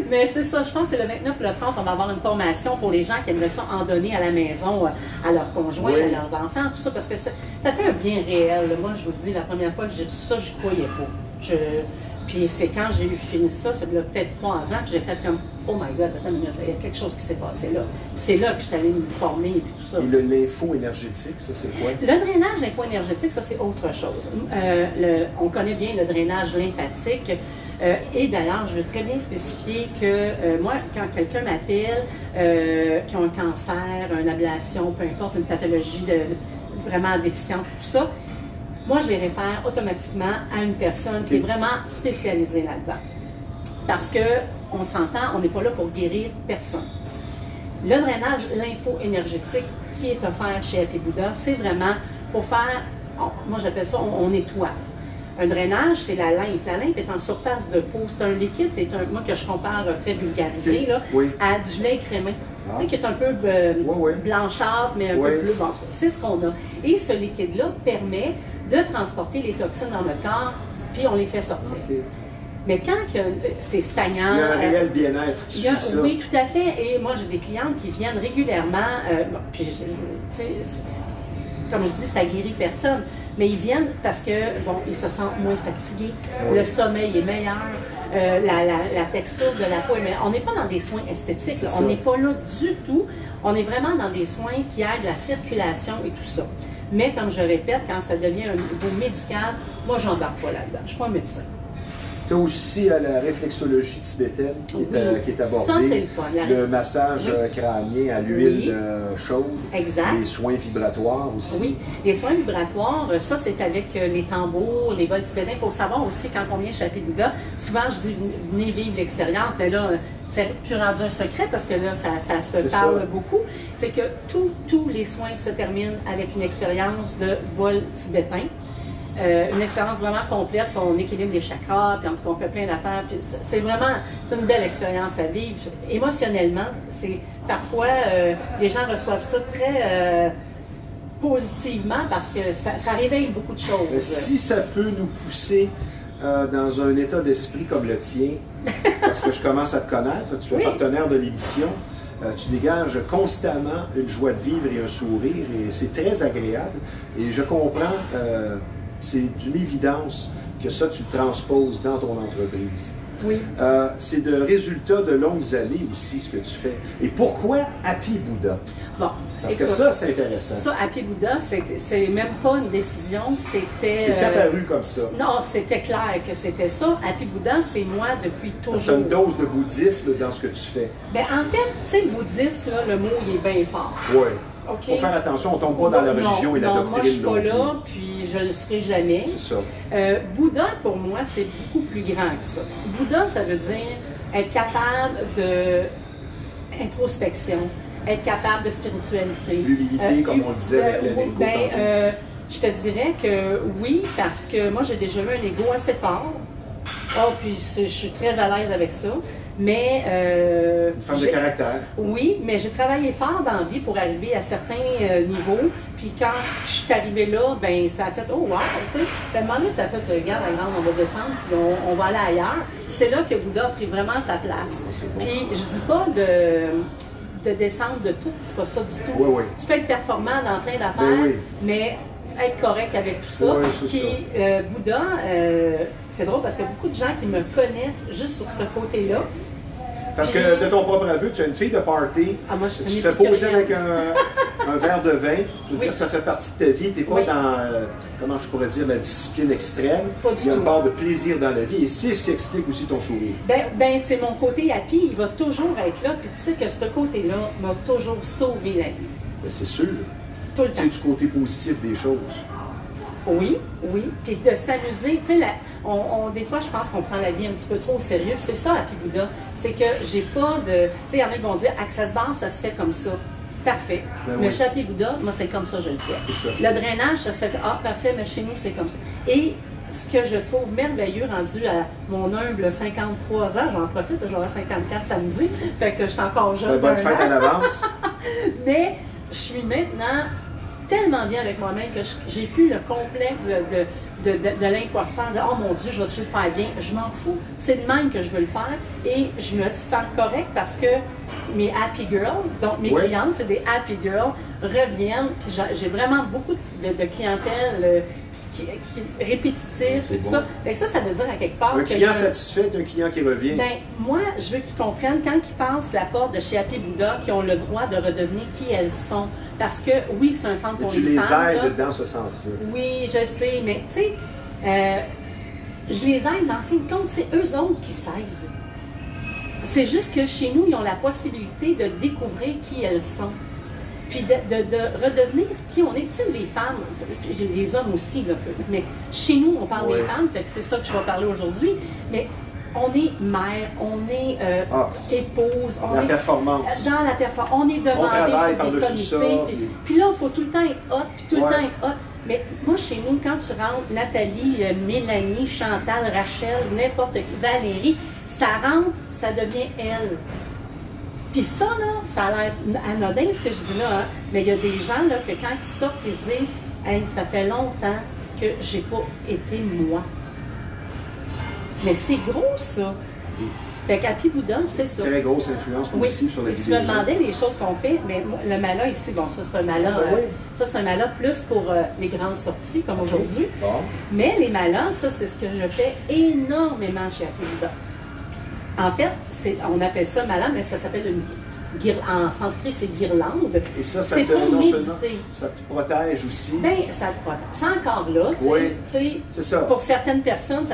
Mais c'est ça, je pense que c'est le 29 ou le 30, on va avoir une formation pour les gens qui aimeraient ça en donner à la maison, à leurs conjoints, à leurs enfants, tout ça, parce que ça fait un bien réel. Moi, je vous dis, la première fois que j'ai ça, je ne croyais pas. Puis c'est quand j'ai eu fini ça, ça fait peut-être 3 ans, que j'ai fait comme « Oh my God, attends une minute, il y a quelque chose qui s'est passé là. » C'est là que je suis allée me former et tout ça. Et le lympho-énergétique, ça c'est quoi? Le drainage lympho-énergétique, ça c'est autre chose. On connaît bien le drainage lymphatique. Et d'ailleurs, je veux très bien spécifier que moi, quand quelqu'un m'appelle, qui a un cancer, une ablation, peu importe, une pathologie vraiment déficiente, tout ça, moi, je les réfère automatiquement à une personne qui est vraiment spécialisée là-dedans. Parce qu'on s'entend, on n'est pas là pour guérir personne. Le drainage lympho-énergétique qui est offert chez Happy Buddha, c'est vraiment pour faire, moi j'appelle ça, on nettoie. Un drainage, c'est la lymphe. La lymphe est en surface de peau. C'est un liquide, moi que je compare très vulgarisé, là, à du lait crémé. Tu sais, qui est un peu blanchâtre, mais un peu plus bon. C'est ce qu'on a. Et ce liquide-là permet de transporter les toxines dans notre corps, puis on les fait sortir. Mais quand c'est stagnant... Il y a un réel bien-être qui suit ça. Oui, tout à fait. Et moi, j'ai des clientes qui viennent régulièrement, puis, comme je dis, ça guérit personne. Mais ils viennent parce que, bon, ils se sentent moins fatigués, le sommeil est meilleur, la texture de la peau est meilleure. On n'est pas dans des soins esthétiques, on n'est pas là du tout. On est vraiment dans des soins qui aident la circulation et tout ça. Mais comme je répète, quand ça devient un niveau médical, moi, je n'embarque pas là-dedans. Je ne suis pas un médecin. Tu as aussi la réflexologie tibétaine qui est abordée. Ça, c'est le fun. Le massage crânien à l'huile chaude. Exact. Les soins vibratoires aussi. Oui, les soins vibratoires, ça, c'est avec les tambours, les vols tibétains. Il faut savoir aussi, quand on vient chez Happy Buddha, souvent, je dis, venez vivre l'expérience, mais là, c'est plus rendu un secret parce que là, ça se parle beaucoup. C'est que tous les soins se terminent avec une expérience de vol tibétain. Une expérience vraiment complète, qu'on équilibre les chakras, puis qu'on fait plein d'affaires. C'est vraiment une belle expérience à vivre. Émotionnellement, parfois, les gens reçoivent ça très positivement parce que ça réveille beaucoup de choses. Si ça peut nous pousser dans un état d'esprit comme le tien, parce que je commence à te connaître, tu es partenaire de l'émission, tu dégages constamment une joie de vivre et un sourire, et c'est très agréable. Et je comprends, c'est d'une évidence que ça, tu le transposes dans ton entreprise. Oui. C'est de résultats de longues années aussi, ce que tu fais. Et pourquoi Happy Buddha? Bon, parce que ça, c'est intéressant. Ça, Happy Buddha, c'est même pas une décision, c'était... C'est apparu comme ça. Non, c'était clair que c'était ça. Happy Buddha, c'est moi depuis toujours. Tu as une dose de bouddhisme dans ce que tu fais. Bien, en fait, tu sais, le bouddhisme, là, le mot, il est bien fort. Oui. Il faut faire attention, on ne tombe pas dans la religion et la doctrine. Moi, je ne suis pas là, puis je ne le serai jamais. C'est ça. Bouddha, pour moi, c'est beaucoup plus grand que ça. Bouddha, ça veut dire être capable d'introspection, être capable de spiritualité. L'humilité, comme on le disait avec la je te dirais que oui, parce que moi, j'ai déjà eu un ego assez fort. Puis je suis très à l'aise avec ça. Mais... Une femme de caractère. Oui, mais j'ai travaillé fort dans la vie pour arriver à certains niveaux. Puis quand je suis arrivée là, ben ça a fait « Oh wow! » tu sais. Puis à un moment donné, ça a fait « Regarde, la grande, on va descendre, puis on va aller ailleurs. » C'est là que Bouddha a pris vraiment sa place. Puis je dis pas de descendre de tout, c'est pas ça du tout. Oui, oui. Tu peux être performant dans plein d'affaires, oui. mais être correct avec tout ça. Oui, puis Bouddha, c'est drôle parce qu'il y a beaucoup de gens qui me connaissent juste sur ce côté-là. Parce que de ton propre aveu, tu es une fille de party, moi, je suis tu te fais poser avec un verre de vin, je veux dire, ça fait partie de ta vie, tu n'es pas dans, comment je pourrais dire, la discipline extrême, il y a une part de plaisir dans la vie, et c'est ce qui explique aussi ton sourire. Ben c'est mon côté happy, il va toujours être là, puis tu sais que ce côté-là m'a toujours sauvé la vie. Ben, c'est sûr. Tout le temps. Tu sais, du côté positif des choses. Oui, oui. Puis de s'amuser, tu sais, des fois, je pense qu'on prend la vie un petit peu trop au sérieux. Puis c'est ça, Happy Bouddha. C'est que j'ai pas de. Tu sais, il y en a qui vont dire, Access Bar, ça se fait comme ça. Parfait. Ben mais oui. chez Happy Bouddha, moi, c'est comme ça, je le fais. C'est ça. Le drainage, ça se fait, parfait, mais chez nous, c'est comme ça. Et ce que je trouve merveilleux, rendu à mon humble 53 ans, j'en profite, je vais avoir 54 samedi, fait que je suis encore jeune. Bonne fête en avance. Mais je suis maintenant tellement bien avec moi-même que j'ai plus le complexe de l'imposteur, de « Oh mon Dieu, je vais-tu le faire bien? » Je m'en fous. C'est de même que je veux le faire et je me sens correct parce que mes happy girls, donc mes clientes, c'est des happy girls, reviennent. Puis j'ai vraiment beaucoup de clientèle qui est répétitive, tout ça. Fait que ça veut dire à quelque part un client satisfait est un client qui revient. Ben, moi, je veux qu'ils comprennent quand ils passent la porte de chez Happy Bouddha qu'ils ont le droit de redevenir qui elles sont. Parce que, oui, c'est un centre pour les femmes. Tu les aides dans ce sens-là. Oui, je sais, mais tu sais, je les aide, mais en fin de compte, c'est eux autres qui s'aident. C'est juste que chez nous, ils ont la possibilité de découvrir qui elles sont. Puis de redevenir qui on est. Tu sais, les femmes, les hommes aussi, là, mais chez nous, on parle des femmes, fait que c'est ça que je vais parler aujourd'hui. Mais on est mère, on est épouse, on est performance. Dans la performance. On est demandé sur des comités. Puis là, il faut tout le temps être hot, puis tout le temps être hot. Mais moi, chez nous, quand tu rentres, Nathalie, Mélanie, Chantal, Rachel, n'importe qui, Valérie, ça rentre, ça devient elle. Puis ça, là, ça a l'air anodin ce que je dis là, hein? Mais il y a des gens là, que quand ils sortent, ils se disent « Hey, ça fait longtemps que j'ai pas été moi. » Mais c'est gros, ça. Fait qu'Happy Bouddha, c'est ça. Très grosse influence aussi sur la vie. Tu me demandais les choses qu'on fait, mais le mala ici, bon, ça c'est un mala, ça c'est un mala plus pour les grandes sorties comme aujourd'hui. Bon. Mais les malas, ça c'est ce que je fais énormément chez Happy Bouddha. En fait, on appelle ça mala, mais ça s'appelle en sanskrit, c'est guirlande. Et ça c'est te, pour non méditer. seulement, ça te protège aussi. Bien, ça te protège. C'est encore là, tu sais. C'est ça. Pour certaines personnes,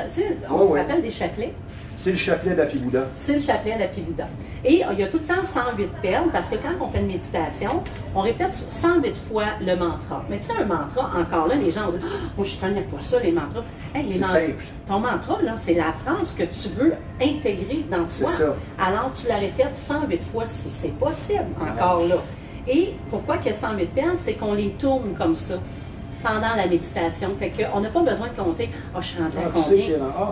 on se rappelle des chapelets. C'est le chapelet d'Happy Bouddha. C'est le chapelet d'Happy Bouddha. Et il y a tout le temps 108 perles, parce que quand on fait une méditation, on répète 108 fois le mantra. Mais tu sais, un mantra, encore là, les gens vont dire « Oh, je ne connais pas ça, les mantras. Hey, » C'est simple. Ton mantra, là, c'est la phrase que tu veux intégrer dans toi. C'est ça. Alors, tu la répètes 108 fois si c'est possible, encore là. Et pourquoi qu'il y a 108 perles? C'est qu'on les tourne comme ça pendant la méditation. Fait qu'on n'a pas besoin de compter « Ah, je suis rendu à combien? »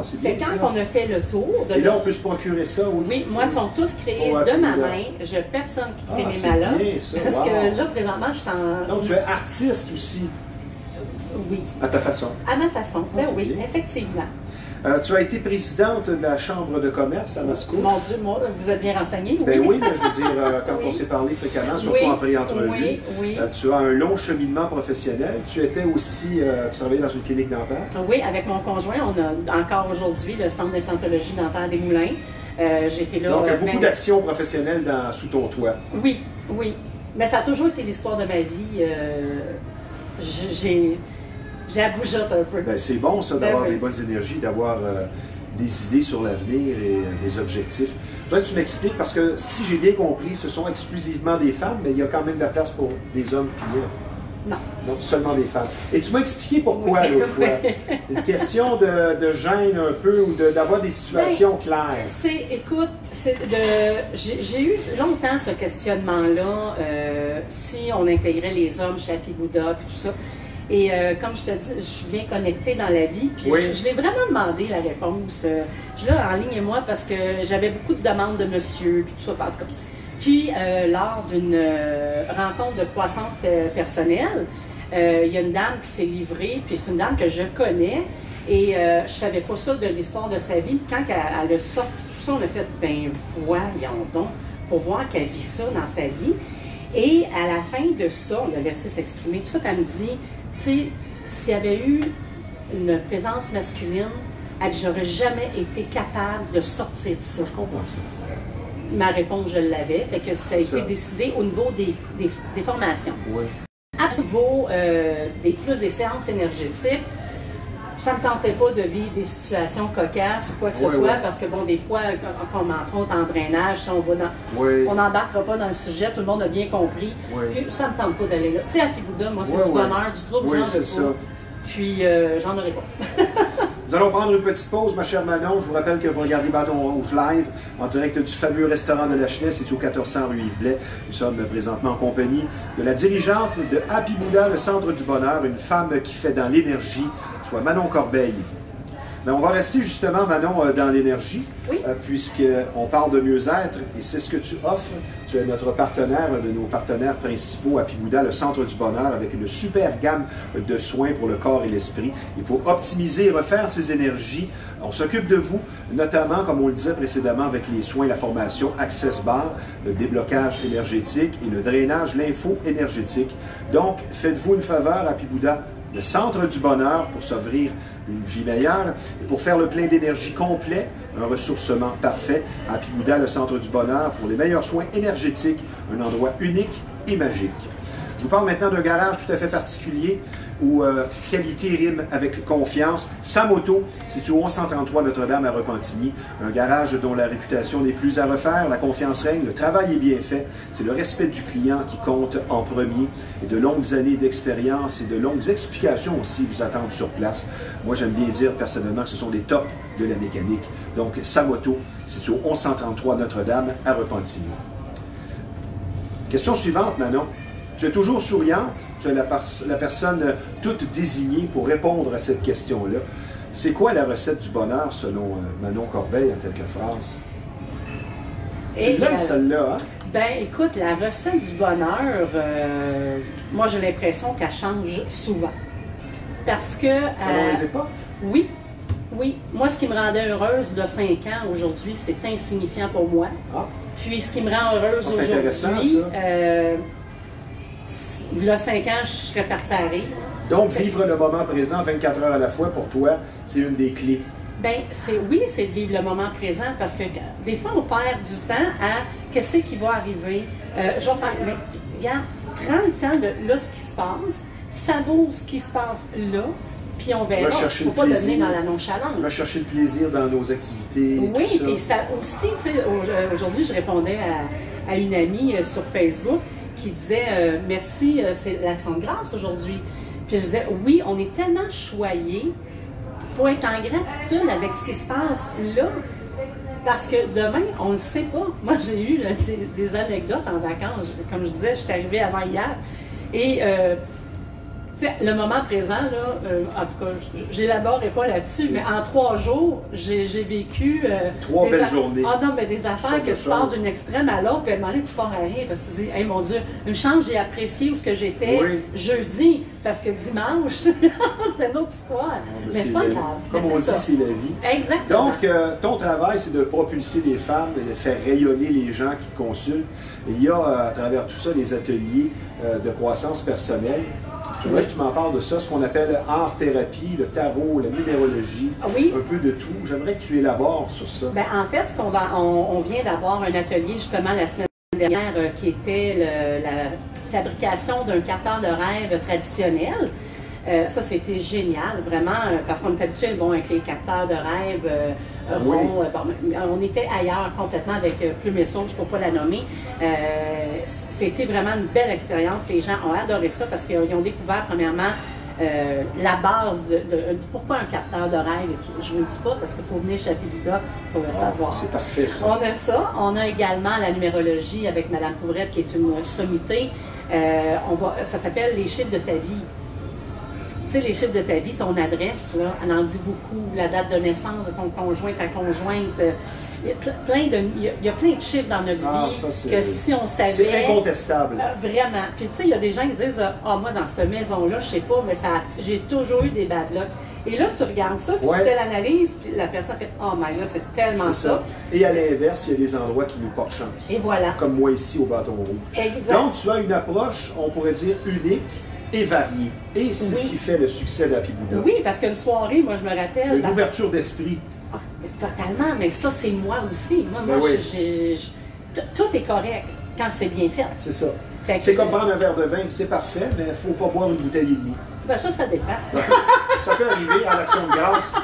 c'est bien. Fait quand on a fait le tour de... Et là, on peut se procurer ça, oui. Oui, moi, ils sont tous créés de ma main. Je n'ai personne qui crée mes malas. Parce que là, présentement, je suis en... Donc, tu es artiste aussi. Oui. À ta façon. À ma façon, ben oui, bien. Effectivement. Tu as été présidente de la Chambre de commerce à Mascouche. Mon Dieu, moi, vous êtes bien renseigné. Ben oui, mais je veux dire, quand on s'est parlé fréquemment, surtout en pré-entrevue, tu as un long cheminement professionnel. Tu étais aussi, tu travaillais dans une clinique dentaire. Oui, avec mon conjoint, on a encore aujourd'hui le Centre d'implantologie dentaire des Moulins. J'étais là. Donc, beaucoup d'actions professionnelles sous ton toit. Oui, oui. Mais ça a toujours été l'histoire de ma vie. J'ai la bougeotte un peu. Ben, c'est bon, ça, d'avoir des bonnes énergies, d'avoir des idées sur l'avenir et des objectifs. Peut-être que tu m'expliques, parce que si j'ai bien compris, ce sont exclusivement des femmes, mais il y a quand même de la place pour des hommes clients. Non. Donc, seulement des femmes. Et tu m'as expliqué pourquoi l'autre fois. C'est une question de gêne un peu ou d'avoir des situations claires. Écoute, j'ai eu longtemps ce questionnement-là, si on intégrait les hommes chez Happy Bouddha et tout ça. Et comme je te dis, je suis bien connectée dans la vie. Puis je l'ai vraiment demandé la réponse. Je l'ai en ligne et moi parce que j'avais beaucoup de demandes de monsieur, puis tout ça, par contre. Puis lors d'une rencontre de croissance personnelle, il y a une dame qui s'est livrée, puis c'est une dame que je connais. Et je ne savais pas ça de l'histoire de sa vie. Puis quand elle a sorti tout ça, on a fait, ben voyons donc, pour voir qu'elle vit ça dans sa vie. Et à la fin de ça, on l'a laissé s'exprimer. Tout ça, elle me dit, tu sais, s'il y avait eu une présence masculine, elle dit, j'aurais jamais été capable de sortir de ça. Je comprends ça. Ma réponse, je l'avais. Fait que ça a été décidé au niveau des formations. Oui. Au niveau des séances énergétiques, ça ne me tentait pas de vivre des situations cocasses ou quoi que ce soit, parce que, bon, des fois, comme entre autres en drainage, si on va dans, on n'embarquera pas dans le sujet, tout le monde a bien compris. Puis, ça ne me tente pas d'aller là. Tu sais, à Happy Buddha, moi, c'est du bonheur, du trouble, j'en ai pas. Puis, j'en aurais pas. Nous allons prendre une petite pause, ma chère Manon. Je vous rappelle que vous regardez Bâton Rouge live en direct du fameux restaurant de la Chenais, situé au 1400 rue Yves-Blais. Nous sommes présentement en compagnie de la dirigeante de Happy Buddha, le Centre du Bonheur, une femme qui fait dans l'énergie, soit Manon Corbeil. Mais on va rester justement, Manon, dans l'énergie, puisqu'on parle de mieux-être, et c'est ce que tu offres. Tu es notre partenaire, un de nos partenaires principaux, Happy Buddha, le Centre du Bonheur, avec une super gamme de soins pour le corps et l'esprit. Et pour optimiser et refaire ces énergies, on s'occupe de vous, notamment, comme on le disait précédemment, avec les soins, la formation Access Bar, le déblocage énergétique et le drainage lympho-énergétique. Donc, faites-vous une faveur, Happy Buddha, le Centre du Bonheur, pour s'offrir une vie meilleure et pour faire le plein d'énergie complet, un ressourcement parfait. Happy Buddha, le Centre du Bonheur, pour les meilleurs soins énergétiques, un endroit unique et magique. Je vous parle maintenant d'un garage tout à fait particulier où qualité rime avec confiance. Samoto, situé au 1133 Notre-Dame à Repentigny, un garage dont la réputation n'est plus à refaire, la confiance règne, le travail est bien fait, c'est le respect du client qui compte en premier, et de longues années d'expérience et de longues explications aussi vous attendent sur place. Moi, j'aime bien dire personnellement que ce sont des tops de la mécanique. Donc, Samoto, situé au 1133 Notre-Dame à Repentigny. Question suivante, Manon. Tu es toujours souriante, tu es la personne toute désignée pour répondre à cette question-là. C'est quoi la recette du bonheur selon Manon Corbeil en quelques phrases? Tu l'aimes celle-là, hein? Ben écoute, la recette du bonheur, moi j'ai l'impression qu'elle change souvent. Parce que... Selon les époques? Oui, oui. Moi, ce qui me rendait heureuse il y a 5 ans, aujourd'hui, c'est insignifiant pour moi. Ah. Puis ce qui me rend heureuse aujourd'hui... Il y a 5 ans, je serais partie à rire. Donc, vivre le moment présent 24 heures à la fois, pour toi, c'est une des clés. Bien, oui, c'est de vivre le moment présent parce que des fois, on perd du temps à qu'est-ce qui va arriver. Je vais faire, mais regarde, prends le temps de là, ce qui se passe, savoure ce qui se passe là, puis on verra. Il ne faut pas devenir dans la nonchalance. Rechercher le plaisir dans nos activités. Oui, et ça aussi, tu sais, aujourd'hui, je répondais à une amie sur Facebook qui disait merci, c'est l'action de grâce aujourd'hui. Puis je disais oui, on est tellement choyés, il faut être en gratitude avec ce qui se passe là, parce que demain, on ne le sait pas. Moi, j'ai eu des anecdotes en vacances. Comme je disais, je suis arrivée avant hier. Et tu sais, le moment présent, là, en tout cas, j'élaborerai pas là-dessus, mais en 3 jours, j'ai vécu... 3 belles journées. Ah non, mais des affaires que tu pars d'une extrême à l'autre, puis à un moment donné, tu pars à rien, parce que tu dis, hey mon Dieu, une chance, j'ai apprécié où ce que j'étais jeudi, parce que dimanche, c'était une autre histoire. Mais c'est pas grave. Comme on dit, c'est la vie. Exactement. Donc, ton travail, c'est de propulser les femmes et de faire rayonner les gens qui te consultent. Il y a, à travers tout ça, des ateliers de croissance personnelle. J'aimerais que tu m'en parles de ça, ce qu'on appelle art-thérapie, le tarot, la numérologie, un peu de tout. J'aimerais que tu élabores sur ça. Bien, en fait, on vient d'avoir un atelier justement la semaine dernière qui était la fabrication d'un capteur de rêve traditionnel. Ça, c'était génial, vraiment, parce qu'on est habitué avec les capteurs de rêve ronds. On était ailleurs complètement avec Plume et Sauge, je ne peux pas la nommer. C'était vraiment une belle expérience. Les gens ont adoré ça parce qu'ils ont découvert, premièrement, la base de pourquoi un capteur de rêve. Je ne vous le dis pas parce qu'il faut venir chez Happy Buddha pour le savoir. C'est parfait, ça. On a ça. On a également la numérologie avec Mme Couvrette, qui est une sommité. Ça s'appelle les chiffres de ta vie. Tu sais, les chiffres de ta vie, ton adresse, là, elle en dit beaucoup. La date de naissance de ton conjoint, ta conjointe. Il y a plein de chiffres dans notre vie que si on savait... C'est incontestable. Vraiment. Puis tu sais, il y a des gens qui disent « Ah, moi, dans cette maison-là, je sais pas, mais j'ai toujours eu des bad luck. » Et là, tu regardes ça, puis tu fais l'analyse, puis la personne fait « Oh my God, c'est tellement ça. » Et à l'inverse, il y a des endroits qui nous portent chance. Et voilà. Comme moi ici au Bâton Rouge. Exact. Donc, tu as une approche, on pourrait dire, unique et variée. Et c'est ce qui fait le succès d'Happy Buddha. Oui, parce qu'une soirée, moi, je me rappelle... Une ouverture d'esprit. Ah, totalement, mais ça, c'est moi aussi. Moi, tout est correct quand c'est bien fait. C'est ça. C'est comme prendre un verre de vin, c'est parfait, mais il ne faut pas boire une bouteille et demie. Ben ça dépend. Ça peut arriver en action de grâce.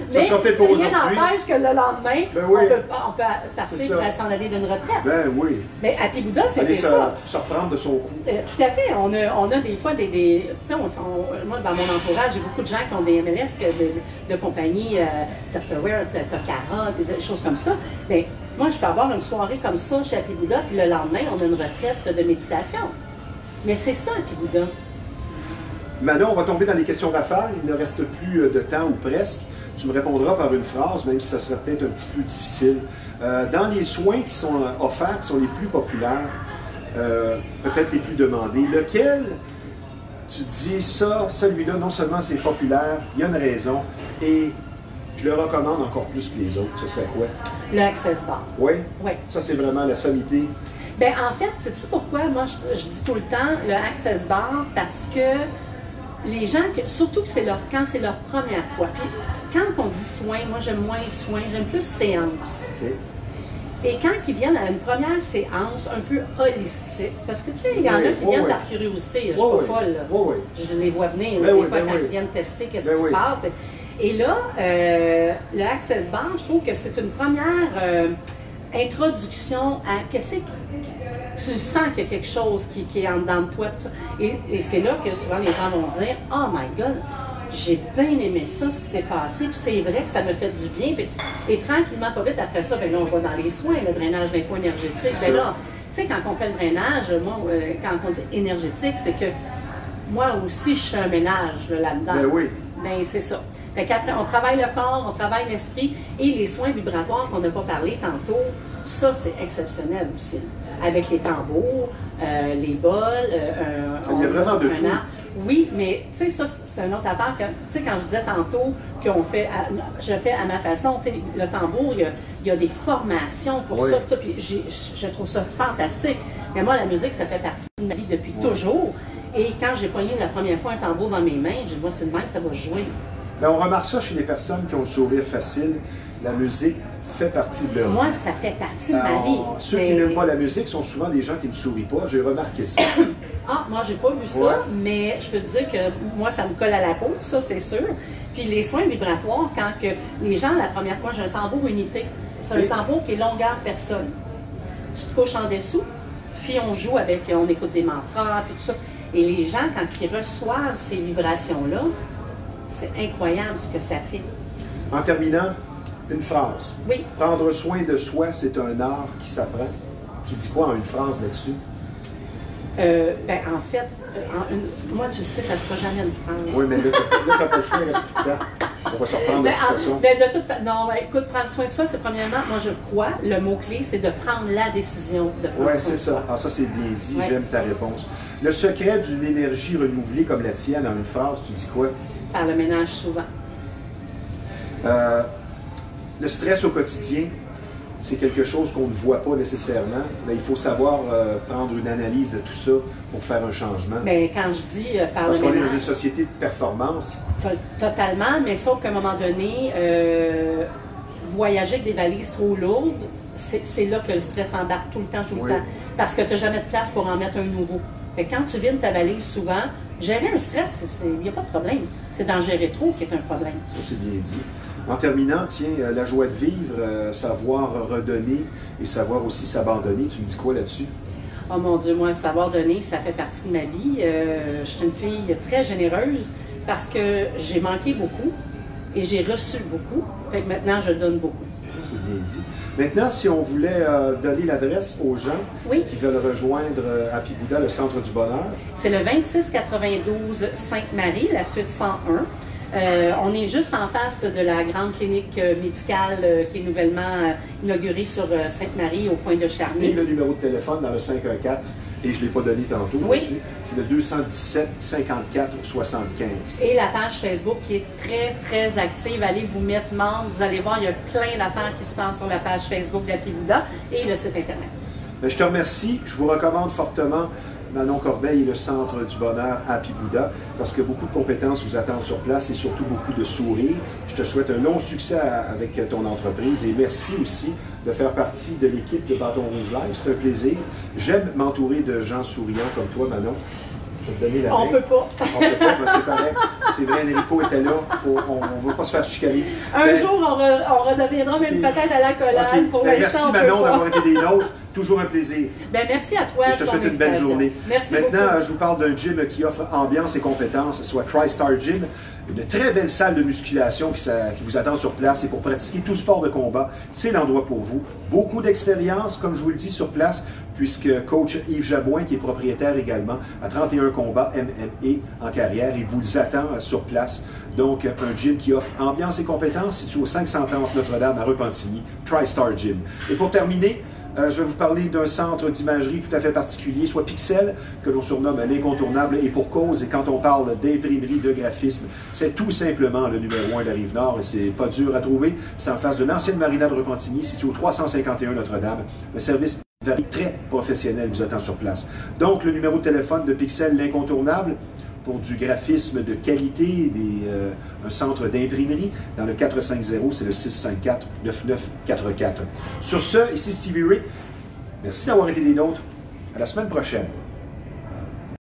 Ça sera peut-être pour aujourd'hui. Rien n'empêche que le lendemain, on peut partir à s'en aller d'une retraite. Ben oui. Mais Happy Buddha, c'était ça. Se reprendre de son coup. Tout à fait. On a des fois des tu sais, moi, dans mon entourage, j'ai beaucoup de gens qui ont des MLS de compagnies, Tupperware, Takara, des choses comme ça. Mais moi, je peux avoir une soirée comme ça chez Happy Buddha, puis le lendemain, on a une retraite de méditation. Mais c'est ça, Happy Buddha. Maintenant, on va tomber dans les questions rafales. Il ne reste plus de temps ou presque. Tu me répondras par une phrase, même si ça serait peut-être un petit peu difficile. Dans les soins qui sont offerts, qui sont les plus populaires, peut-être les plus demandés, lequel tu te dis ça, celui-là, non seulement c'est populaire, il y a une raison, et je le recommande encore plus que les autres. Ce serait quoi? Le Access Bar. Oui? Oui. Ça, c'est vraiment la sommité. Bien, en fait, sais-tu pourquoi? Moi, je dis tout le temps le Access Bar, parce que les gens, surtout que quand c'est leur première fois, puis quand on dit soins, moi j'aime moins soins, j'aime plus séance. Okay. Et quand ils viennent à une première séance un peu holistique, parce que tu sais, il y en a qui viennent par curiosité, je suis pas folle, je les vois venir, des fois quand ils viennent tester qu'est-ce qui se passe. Et là, le Access Bar, je trouve que c'est une première introduction à qu'est-ce que tu sens qu'il y a quelque chose qui est en dedans de toi. Et c'est là que souvent les gens vont dire « Oh my God, j'ai bien aimé ça, ce qui s'est passé, puis c'est vrai que ça me fait du bien. » Et tranquillement, pas vite, après ça, ben là, on va dans les soins, le drainage lympho-énergétique. Ben là, tu sais, quand on fait le drainage, moi, quand on dit énergétique, c'est que moi aussi, je fais un ménage là-dedans. Ben oui. Ben c'est ça. Fait qu'après, on travaille le corps, on travaille l'esprit, et les soins vibratoires qu'on n'a pas parlé tantôt, ça, c'est exceptionnel aussi. Avec les tambours, les bols, il y a vraiment de tout. Oui, mais tu sais, ça, c'est une autre affaire. Tu sais, quand je disais tantôt qu'on fait, je fais à ma façon, tu sais, le tambour, il y a des formations pour ça, puis je trouve ça fantastique. Mais moi, la musique, ça fait partie de ma vie depuis toujours. Et quand j'ai pogné la première fois un tambour dans mes mains, j'ai dit, moi, c'est le même que ça va jouer. Bien, on remarque ça chez les personnes qui ont le sourire facile. La musique fait partie de leur vie. Moi, ça fait partie de ma vie. Ceux qui n'aiment pas la musique sont souvent des gens qui ne sourient pas. J'ai remarqué ça. Ah, moi, j'ai pas vu ça, mais je peux te dire que moi, ça me colle à la peau, ça, c'est sûr. Puis les soins vibratoires, quand que les gens, la première fois, j'ai un tambour unité. C'est un tambour qui est longueur personne. Tu te couches en dessous, puis on joue avec, on écoute des mantras, puis tout ça. Et les gens, quand ils reçoivent ces vibrations-là, c'est incroyable ce que ça fait. En terminant, une phrase. Oui. Prendre soin de soi, c'est un art qui s'apprend. Tu dis quoi en une phrase là-dessus? Ben, en fait, moi, tu sais, ça ne sera jamais une phrase. Oui, mais là, tu n'as pas le choix, il reste plus de temps. On va se reprendre de toute façon. Ben, de toute façon, non, ben, écoute, prendre soin de soi, c'est premièrement, moi, je crois, le mot-clé, c'est de prendre la décision de prendre soin de soi. Oui, c'est ça. Ah, ça, c'est bien dit. J'aime ta réponse. Le secret d'une énergie renouvelée comme la tienne, en une phrase, tu dis quoi? Faire le ménage souvent. Le stress au quotidien, c'est quelque chose qu'on ne voit pas nécessairement, mais il faut savoir prendre une analyse de tout ça pour faire un changement. Mais quand je dis faire le ménage... Parce qu'on est dans une société de performance. Totalement, mais sauf qu'à un moment donné, voyager avec des valises trop lourdes, c'est là que le stress embarque tout le temps. Parce que tu n'as jamais de place pour en mettre un nouveau. Fait que quand tu vides ta valise souvent, gérer un stress, il n'y a pas de problème. C'est d'en gérer trop qui est un problème. Ça, c'est bien dit. En terminant, tiens, la joie de vivre, savoir redonner et savoir aussi s'abandonner. Tu me dis quoi là-dessus? Oh mon Dieu, moi, savoir donner, ça fait partie de ma vie. Je suis une fille très généreuse parce que j'ai manqué beaucoup et j'ai reçu beaucoup. Fait que maintenant, je donne beaucoup. c'est bien dit. Maintenant, si on voulait donner l'adresse aux gens qui veulent rejoindre Happy Buddha, le Centre du Bonheur. C'est le 2692 Sainte-Marie, la suite 101. On est juste en face de la grande clinique médicale qui est nouvellement inaugurée sur Sainte-Marie, au coin de Charny. Et le numéro de téléphone dans le 514, et je ne l'ai pas donné tantôt, c'est le 217 54 75. Et la page Facebook qui est très, très active. Allez vous mettre membre, vous allez voir, il y a plein d'affaires qui se passent sur la page Facebook d'Happy Buddha et le site Internet. Bien, je te remercie. Je vous recommande fortement Manon Corbeil et le Centre du Bonheur Happy Buddha, parce que beaucoup de compétences vous attendent sur place et surtout beaucoup de sourires. Je te souhaite un long succès avec ton entreprise et merci aussi de faire partie de l'équipe de Bâton Rouge Live. C'est un plaisir. J'aime m'entourer de gens souriants comme toi, Manon. On peut pas. On peut pas, mais c'est correct. C'est vrai, Enrico était là. On ne veut pas se faire chicaner. Un jour, on redeviendra même peut-être à la collade. Pour merci Manon d'avoir été des nôtres. Toujours un plaisir. Merci à toi. Et je te souhaite une belle journée. Merci Maintenant, beaucoup. Je vous parle d'un gym qui offre ambiance et compétences, soit TriStar Gym. Une très belle salle de musculation qui vous attend sur place et pour pratiquer tout sport de combat, c'est l'endroit pour vous. Beaucoup d'expérience, comme je vous le dis, sur place, puisque coach Yves Jabouin, qui est propriétaire également, a 31 combats MMA en carrière. Il vous attend sur place. Donc, un gym qui offre ambiance et compétences situé au 530 Notre-Dame à Repentigny, TriStar Gym. Et pour terminer, je vais vous parler d'un centre d'imagerie tout à fait particulier, soit Pixel, que l'on surnomme l'incontournable et pour cause. Et quand on parle d'imprimerie, de graphisme, c'est tout simplement le numéro 1 de la Rive-Nord et c'est pas dur à trouver. C'est en face de l'ancienne marina de Repentigny, situé au 351 Notre-Dame. Le service très professionnel vous attend sur place. Donc, le numéro de téléphone de Pixel, l'incontournable, pour du graphisme de qualité, un centre d'imprimerie, dans le 450, c'est le 654-9944. Sur ce, ici Stevie Ray. Merci d'avoir été des nôtres. À la semaine prochaine.